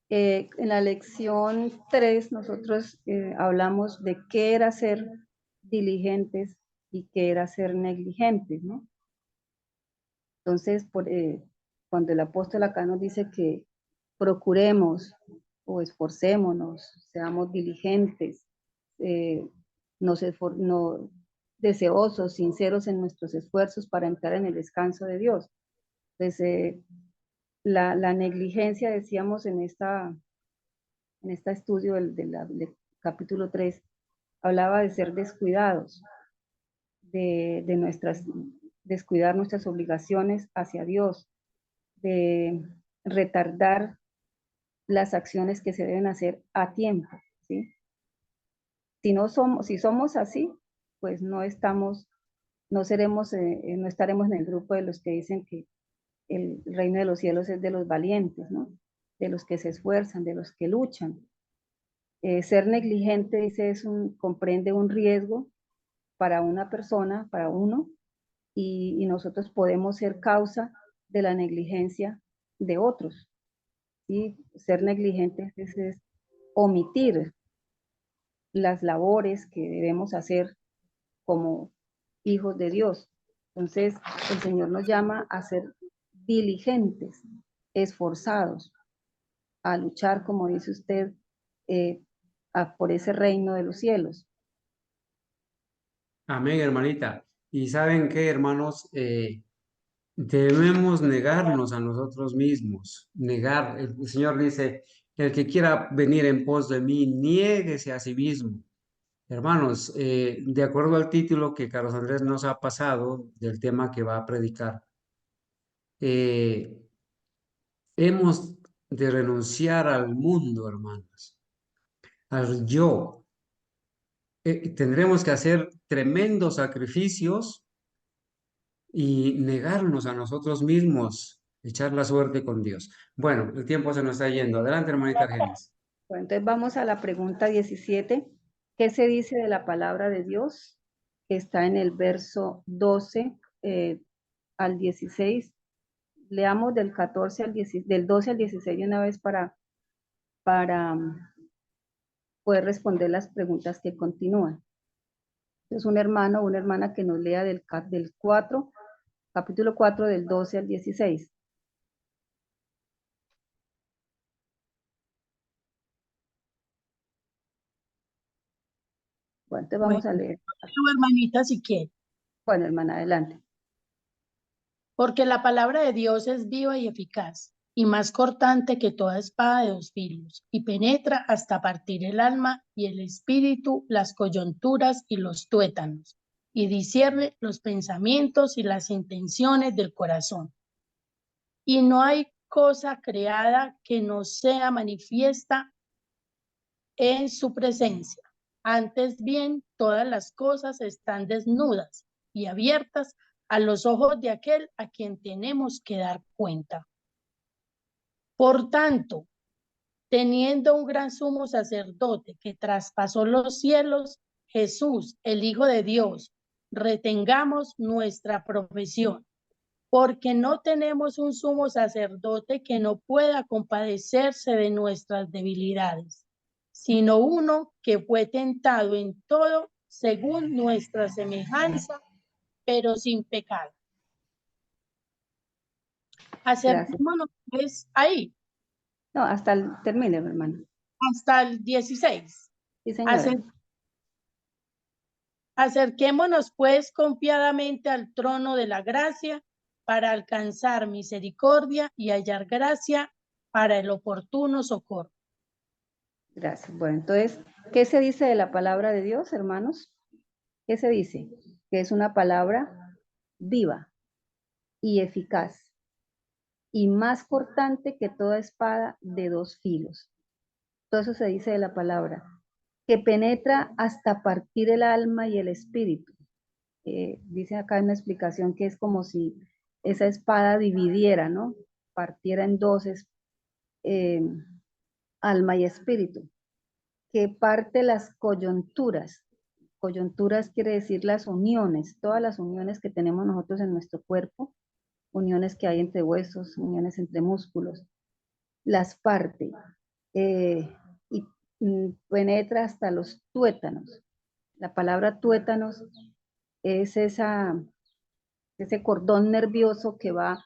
En la lección 3 nosotros hablamos de qué era ser diligentes y qué era ser negligentes, ¿no? Entonces, cuando el apóstol acá nos dice que procuremos o esforcémonos, seamos diligentes, deseosos, sinceros en nuestros esfuerzos para entrar en el descanso de Dios. Entonces, la negligencia, decíamos en este estudio del capítulo 3, hablaba de ser descuidados, de descuidar nuestras obligaciones hacia Dios, de retardar las acciones que se deben hacer a tiempo, ¿sí? Si somos así, pues no estaremos en el grupo de los que dicen que el reino de los cielos es de los valientes, ¿no? De los que se esfuerzan, de los que luchan. Ser negligente, dice, comprende un riesgo para una persona, para uno, y nosotros podemos ser causa de la negligencia de otros. ¿Sí? Ser negligentes es omitir las labores que debemos hacer como hijos de Dios. Entonces, el Señor nos llama a ser diligentes, esforzados, a luchar, como dice usted, por ese reino de los cielos. Amén, hermanita. ¿Y saben qué, hermanos? Debemos negarnos a nosotros mismos. Negar. El Señor dice, el que quiera venir en pos de mí, niéguese a sí mismo. Hermanos, de acuerdo al título que Carlos Andrés nos ha pasado del tema que va a predicar, hemos de renunciar al mundo, hermanos, al yo. Tendremos que hacer tremendos sacrificios y negarnos a nosotros mismos. echar la suerte con Dios. Bueno, el tiempo se nos está yendo. Adelante, hermanita Argenis. Bueno, entonces vamos a la pregunta 17. ¿Qué se dice de la palabra de Dios? Que está en el verso 12 al 16. Leamos del 14 al 16, del 12 al 16 de una vez para poder responder las preguntas que continúan. Es un hermano o una hermana que nos lea del 4, capítulo 4, del 12 al 16. Bueno, entonces vamos a leer. Tu hermanita, si quiere. Bueno, hermana, adelante. Porque la palabra de Dios es viva y eficaz, y más cortante que toda espada de dos filos, y penetra hasta partir el alma y el espíritu, las coyunturas y los tuétanos, y discierne los pensamientos y las intenciones del corazón. Y no hay cosa creada que no sea manifiesta en su presencia. Antes bien, todas las cosas están desnudas y abiertas a los ojos de aquel a quien tenemos que dar cuenta. Por tanto, teniendo un gran sumo sacerdote que traspasó los cielos, Jesús, el Hijo de Dios, retengamos nuestra profesión, porque no tenemos un sumo sacerdote que no pueda compadecerse de nuestras debilidades, sino uno que fue tentado en todo según nuestra semejanza, pero sin pecado. Acerquémonos pues ahí. No, hasta el termine, hermano. Hasta el 16. Sí, señora. Acerquémonos pues confiadamente al trono de la gracia para alcanzar misericordia y hallar gracia para el oportuno socorro. Gracias. Bueno, entonces, ¿qué se dice de la palabra de Dios, hermanos? ¿Qué se dice? Que es una palabra viva y eficaz y más cortante que toda espada de dos filos. Todo eso se dice de la palabra, que penetra hasta partir el alma y el espíritu. Dice acá en la explicación que es como si esa espada dividiera, ¿no? Partiera en dos, alma y espíritu, que parte las coyunturas. Coyunturas quiere decir las uniones, todas las uniones que tenemos nosotros en nuestro cuerpo, uniones que hay entre huesos, uniones entre músculos, las parte y penetra hasta los tuétanos. La palabra tuétanos es ese cordón nervioso que va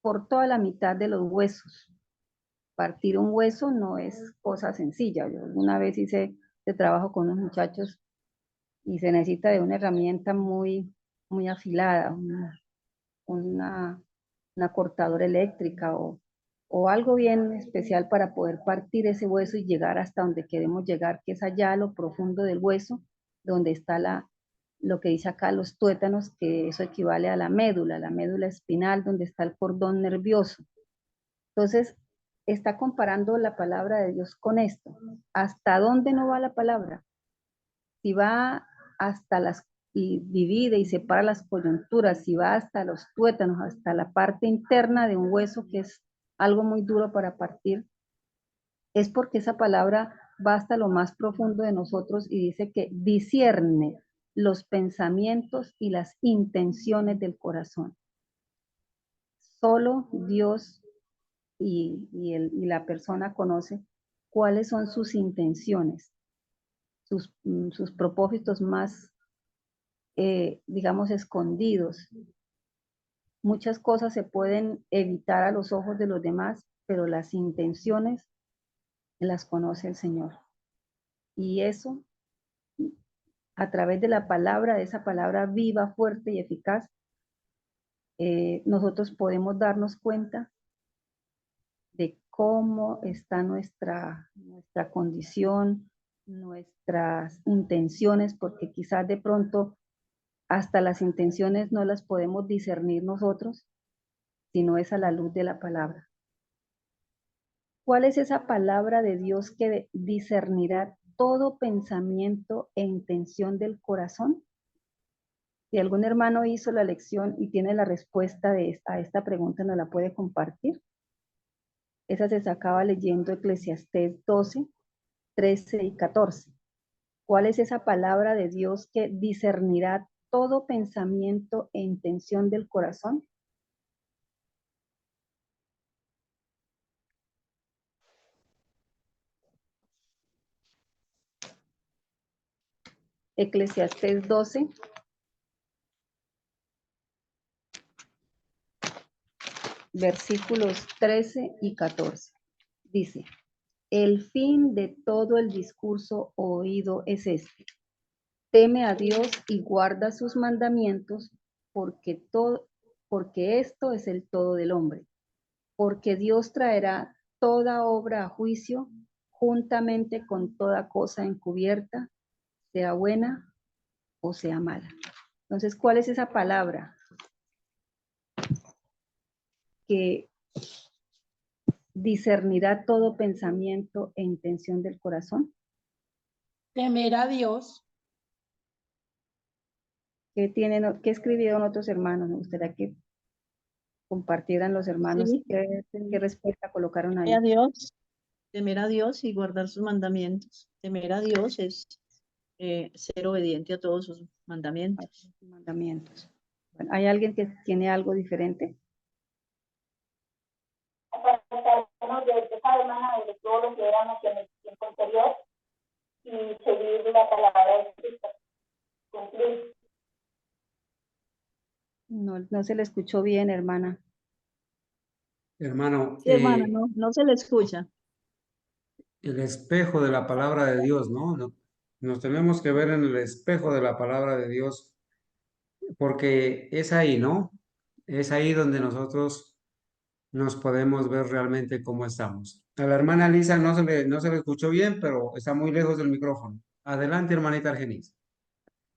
por toda la mitad de los huesos. Partir un hueso no es cosa sencilla. Yo una vez hice de trabajo con unos muchachos y se necesita de una herramienta muy afilada, una cortadora eléctrica o algo bien especial para poder partir ese hueso y llegar hasta donde queremos llegar, que es allá a lo profundo del hueso, donde está lo que dice acá los tuétanos, que eso equivale a la médula espinal, donde está el cordón nervioso. Entonces, está comparando la palabra de Dios con esto. ¿Hasta dónde no va la palabra? Si va hasta y divide y separa las coyunturas, si va hasta los tuétanos, hasta la parte interna de un hueso, que es algo muy duro para partir, es porque esa palabra va hasta lo más profundo de nosotros y dice que discierne los pensamientos y las intenciones del corazón. Solo Dios y la persona conoce cuáles son sus intenciones, sus propósitos más, digamos, escondidos. Muchas cosas se pueden evitar a los ojos de los demás, pero las intenciones las conoce el Señor. Y eso, a través de la palabra, de esa palabra viva, fuerte y eficaz, nosotros podemos darnos cuenta de cómo está nuestra condición, nuestras intenciones, porque quizás de pronto hasta las intenciones no las podemos discernir nosotros, sino es a la luz de la palabra. ¿Cuál es esa palabra de Dios que discernirá todo pensamiento e intención del corazón? Si algún hermano hizo la lección y tiene la respuesta a esta pregunta, ¿nos la puede compartir? Esa se sacaba leyendo Eclesiastés 12, 13 y 14. ¿Cuál es esa palabra de Dios que discernirá todo pensamiento e intención del corazón? Eclesiastés 12, versículos 13 y 14. Dice, el fin de todo el discurso oído es este: teme a Dios y guarda sus mandamientos, porque esto es el todo del hombre. Porque Dios traerá toda obra a juicio, juntamente con toda cosa encubierta, sea buena o sea mala. Entonces, ¿cuál es esa palabra que discernirá todo pensamiento e intención del corazón? Temer a Dios. ¿Qué escribieron otros hermanos? Me gustaría que compartieran los hermanos Sí. qué respuesta colocaron ahí. Temer a Dios y guardar sus mandamientos. Temer a Dios es ser obediente a todos sus mandamientos. Mandamientos. Bueno, ¿hay alguien que tiene algo diferente? De esa hermana de todos los que éramos en el tiempo anterior y seguir la palabra de Cristo. Cumplir. No se le escuchó bien, hermana. Hermano, Sí, hermana, no se le escucha. el espejo de la palabra de Dios, ¿no? Nos tenemos que ver en el espejo de la palabra de Dios, porque es ahí, ¿no? Es ahí donde nosotros nos podemos ver realmente cómo estamos. A la hermana Lisa no se le escuchó bien, pero está muy lejos del micrófono. Adelante, hermanita Argenis.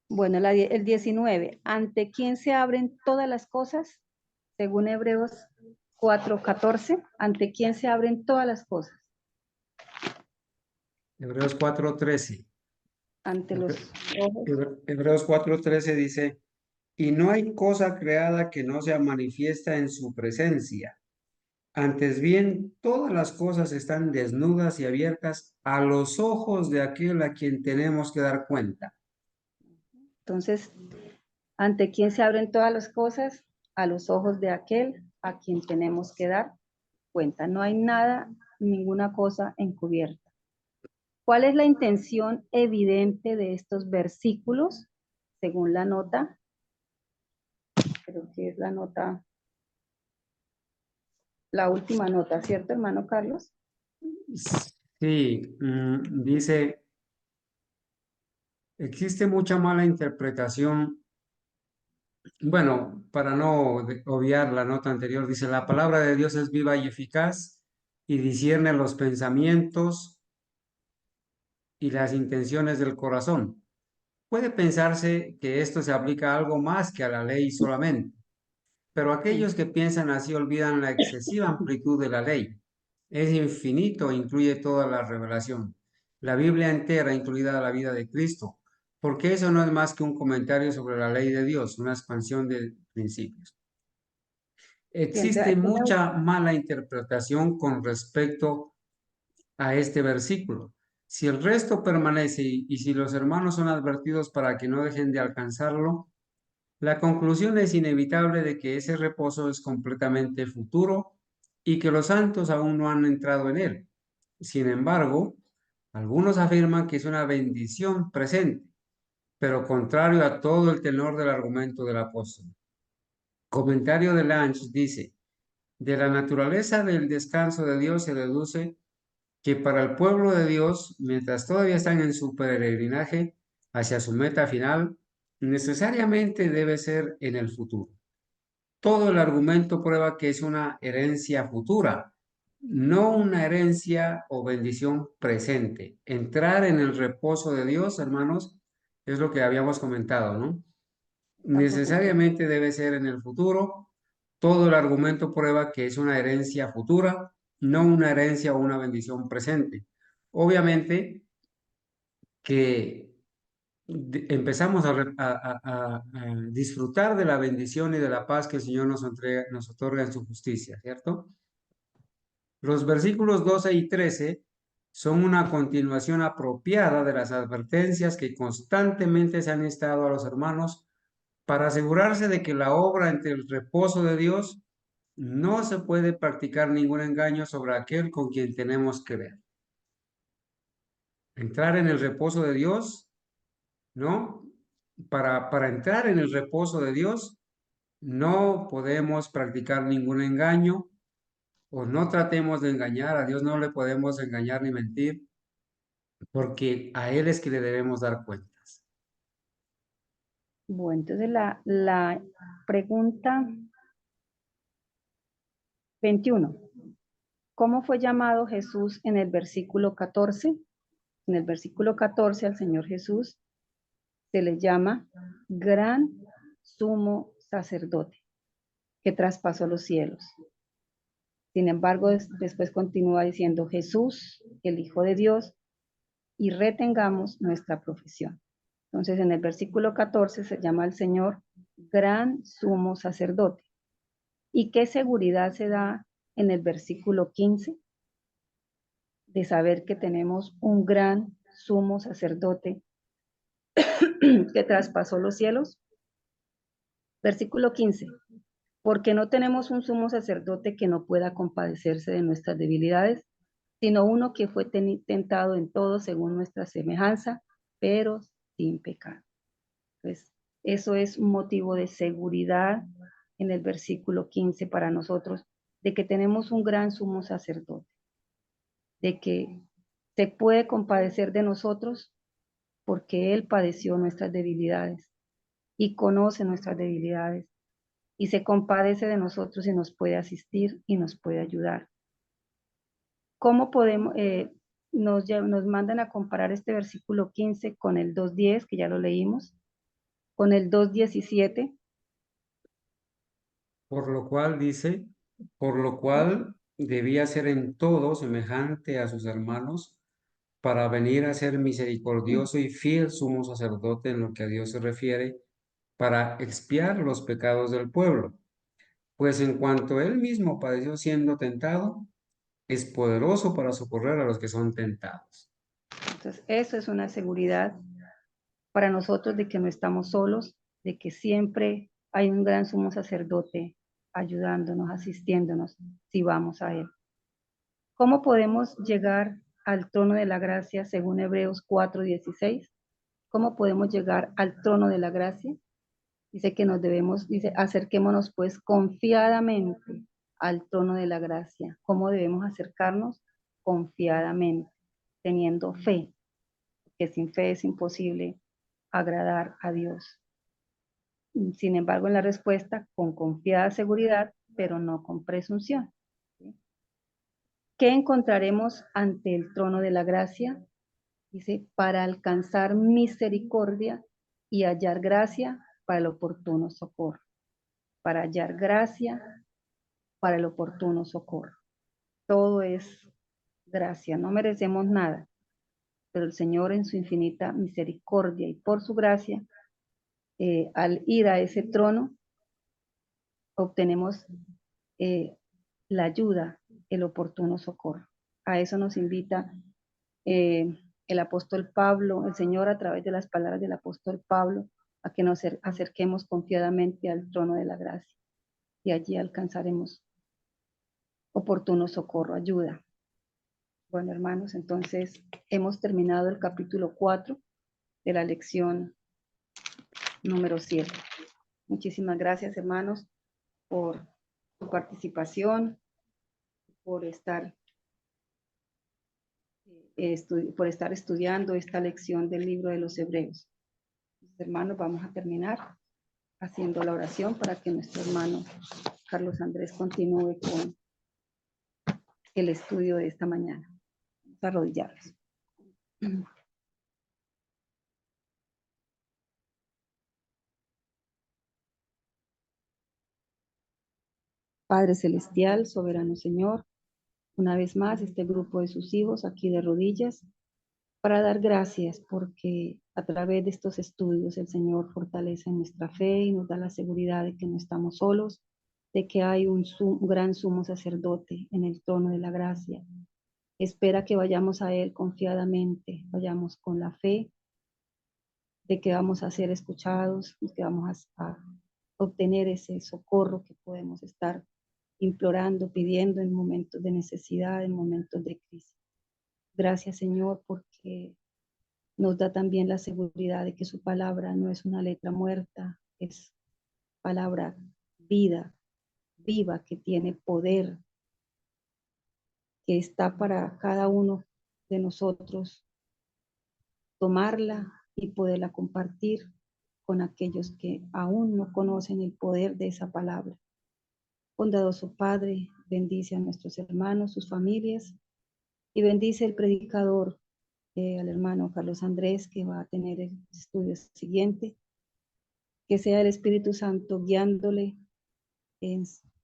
Bueno, el 19. ¿Ante quién se abren todas las cosas? Según Hebreos 4:14. ¿Ante quién se abren todas las cosas? Hebreos 4:13. Ante los ojos. Hebreos 4:13 dice, y no hay cosa creada que no sea manifiesta en su presencia. Antes bien, todas las cosas están desnudas y abiertas a los ojos de aquel a quien tenemos que dar cuenta. Entonces, ¿ante quién se abren todas las cosas? A los ojos de aquel a quien tenemos que dar cuenta. No hay nada, ninguna cosa encubierta. ¿Cuál es la intención evidente de estos versículos? Según la nota, creo que es la nota, la última nota, ¿cierto, hermano Carlos? Sí, dice, existe mucha mala interpretación. Bueno, para no obviar la nota anterior, dice, la palabra de Dios es viva y eficaz y discierne los pensamientos y las intenciones del corazón. Puede pensarse que esto se aplica a algo más que a la ley solamente, pero aquellos que piensan así olvidan la excesiva amplitud de la ley. Es infinito, incluye toda la revelación, la Biblia entera, incluida la vida de Cristo, porque eso no es más que un comentario sobre la ley de Dios, una expansión de principios. Existe mucha mala interpretación con respecto a este versículo. Si el resto permanece y si los hermanos son advertidos para que no dejen de alcanzarlo, la conclusión es inevitable de que ese reposo es completamente futuro y que los santos aún no han entrado en él. Sin embargo, algunos afirman que es una bendición presente, pero contrario a todo el tenor del argumento del apóstol. Comentario de Lange dice, de la naturaleza del descanso de Dios se deduce que para el pueblo de Dios, mientras todavía están en su peregrinaje hacia su meta final, necesariamente debe ser en el futuro. Todo el argumento prueba que es una herencia futura, no una herencia o bendición presente. Entrar en el reposo de Dios, hermanos, es lo que habíamos comentado, ¿no? Necesariamente debe ser en el futuro. Todo el argumento prueba que es una herencia futura, no una herencia o una bendición presente. Obviamente que empezamos a disfrutar de la bendición y de la paz que el Señor nos otorga en su justicia, ¿cierto? Los versículos 12 y 13 son una continuación apropiada de las advertencias que constantemente se han estado a los hermanos para asegurarse de que la obra entre el reposo de Dios no se puede practicar ningún engaño sobre aquel con quien tenemos que ver. Entrar en el reposo de Dios, ¿no? Para entrar en el reposo de Dios, no podemos practicar ningún engaño o no tratemos de engañar. A Dios no le podemos engañar ni mentir, porque a Él es que le debemos dar cuentas. Bueno, entonces la pregunta 21. ¿Cómo fue llamado Jesús en el versículo 14? En el versículo 14 al Señor Jesús se le llama gran sumo sacerdote que traspasó los cielos. Sin embargo, después continúa diciendo Jesús, el Hijo de Dios, y retengamos nuestra profesión. Entonces, en el versículo 14 se llama al Señor gran sumo sacerdote. ¿Y qué seguridad se da en el versículo 15? De saber que tenemos un gran sumo sacerdote que traspasó los cielos. Versículo 15. Porque no tenemos un sumo sacerdote que no pueda compadecerse de nuestras debilidades, sino uno que fue tentado en todo según nuestra semejanza, pero sin pecado. Pues eso es un motivo de seguridad en el versículo 15 para nosotros, de que tenemos un gran sumo sacerdote, de que se puede compadecer de nosotros porque Él padeció nuestras debilidades y conoce nuestras debilidades y se compadece de nosotros y nos puede asistir y nos puede ayudar. ¿Cómo podemos, nos mandan a comparar este versículo 15 con el 2:10, que ya lo leímos, con el 2:17? Por lo cual dice, por lo cual debía ser en todo semejante a sus hermanos, para venir a ser misericordioso y fiel sumo sacerdote en lo que a Dios se refiere, para expiar los pecados del pueblo. Pues en cuanto él mismo padeció siendo tentado, es poderoso para socorrer a los que son tentados. Entonces, eso es una seguridad para nosotros de que no estamos solos, de que siempre hay un gran sumo sacerdote ayudándonos, asistiéndonos, si vamos a Él. ¿Cómo podemos llegar al trono de la gracia según Hebreos 4:16? ¿Cómo podemos llegar al trono de la gracia? Dice que nos debemos, dice, acerquémonos pues confiadamente al trono de la gracia. ¿Cómo debemos acercarnos? Confiadamente, teniendo fe, que sin fe es imposible agradar a Dios. Sin embargo, en la respuesta, con confiada seguridad, pero no con presunción. ¿Qué encontraremos ante el trono de la gracia? Dice, para alcanzar misericordia y hallar gracia para el oportuno socorro. Para hallar gracia para el oportuno socorro. Todo es gracia, no merecemos nada, pero el Señor en su infinita misericordia y por su gracia, al ir a ese trono, obtenemos la ayuda, el oportuno socorro. A eso nos invita el apóstol Pablo, el Señor a través de las palabras del apóstol Pablo, a que nos acerquemos confiadamente al trono de la gracia y allí alcanzaremos oportuno socorro, ayuda. Bueno, hermanos, entonces hemos terminado el capítulo 4 de la lección número 7. Muchísimas gracias, hermanos, por su participación, por estar estudiando esta lección del libro de los Hebreos. Hermanos, vamos a terminar haciendo la oración para que nuestro hermano Carlos Andrés continúe con el estudio de esta mañana. Vamos a arrodillarnos. Padre Celestial, soberano Señor, una vez más este grupo de sus hijos aquí de rodillas, para dar gracias porque a través de estos estudios el Señor fortalece nuestra fe y nos da la seguridad de que no estamos solos, de que hay un gran sumo sacerdote en el trono de la gracia. Espera que vayamos a Él confiadamente, vayamos con la fe de que vamos a ser escuchados, de que vamos a obtener ese socorro que podemos estar implorando, pidiendo en momentos de necesidad, en momentos de crisis. Gracias, Señor, porque nos da también la seguridad de que su palabra no es una letra muerta, es palabra viva, que tiene poder, que está para cada uno de nosotros tomarla y poderla compartir con aquellos que aún no conocen el poder de esa palabra. Bondadoso Padre, bendice a nuestros hermanos, sus familias, y bendice el predicador, al hermano Carlos Andrés, que va a tener el estudio siguiente. Que sea el Espíritu Santo guiándole en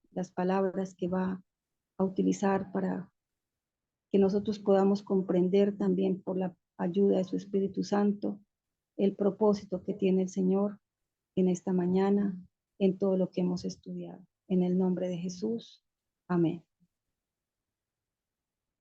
las palabras que va a utilizar para que nosotros podamos comprender también por la ayuda de su Espíritu Santo el propósito que tiene el Señor en esta mañana, en todo lo que hemos estudiado. En el nombre de Jesús. Amén.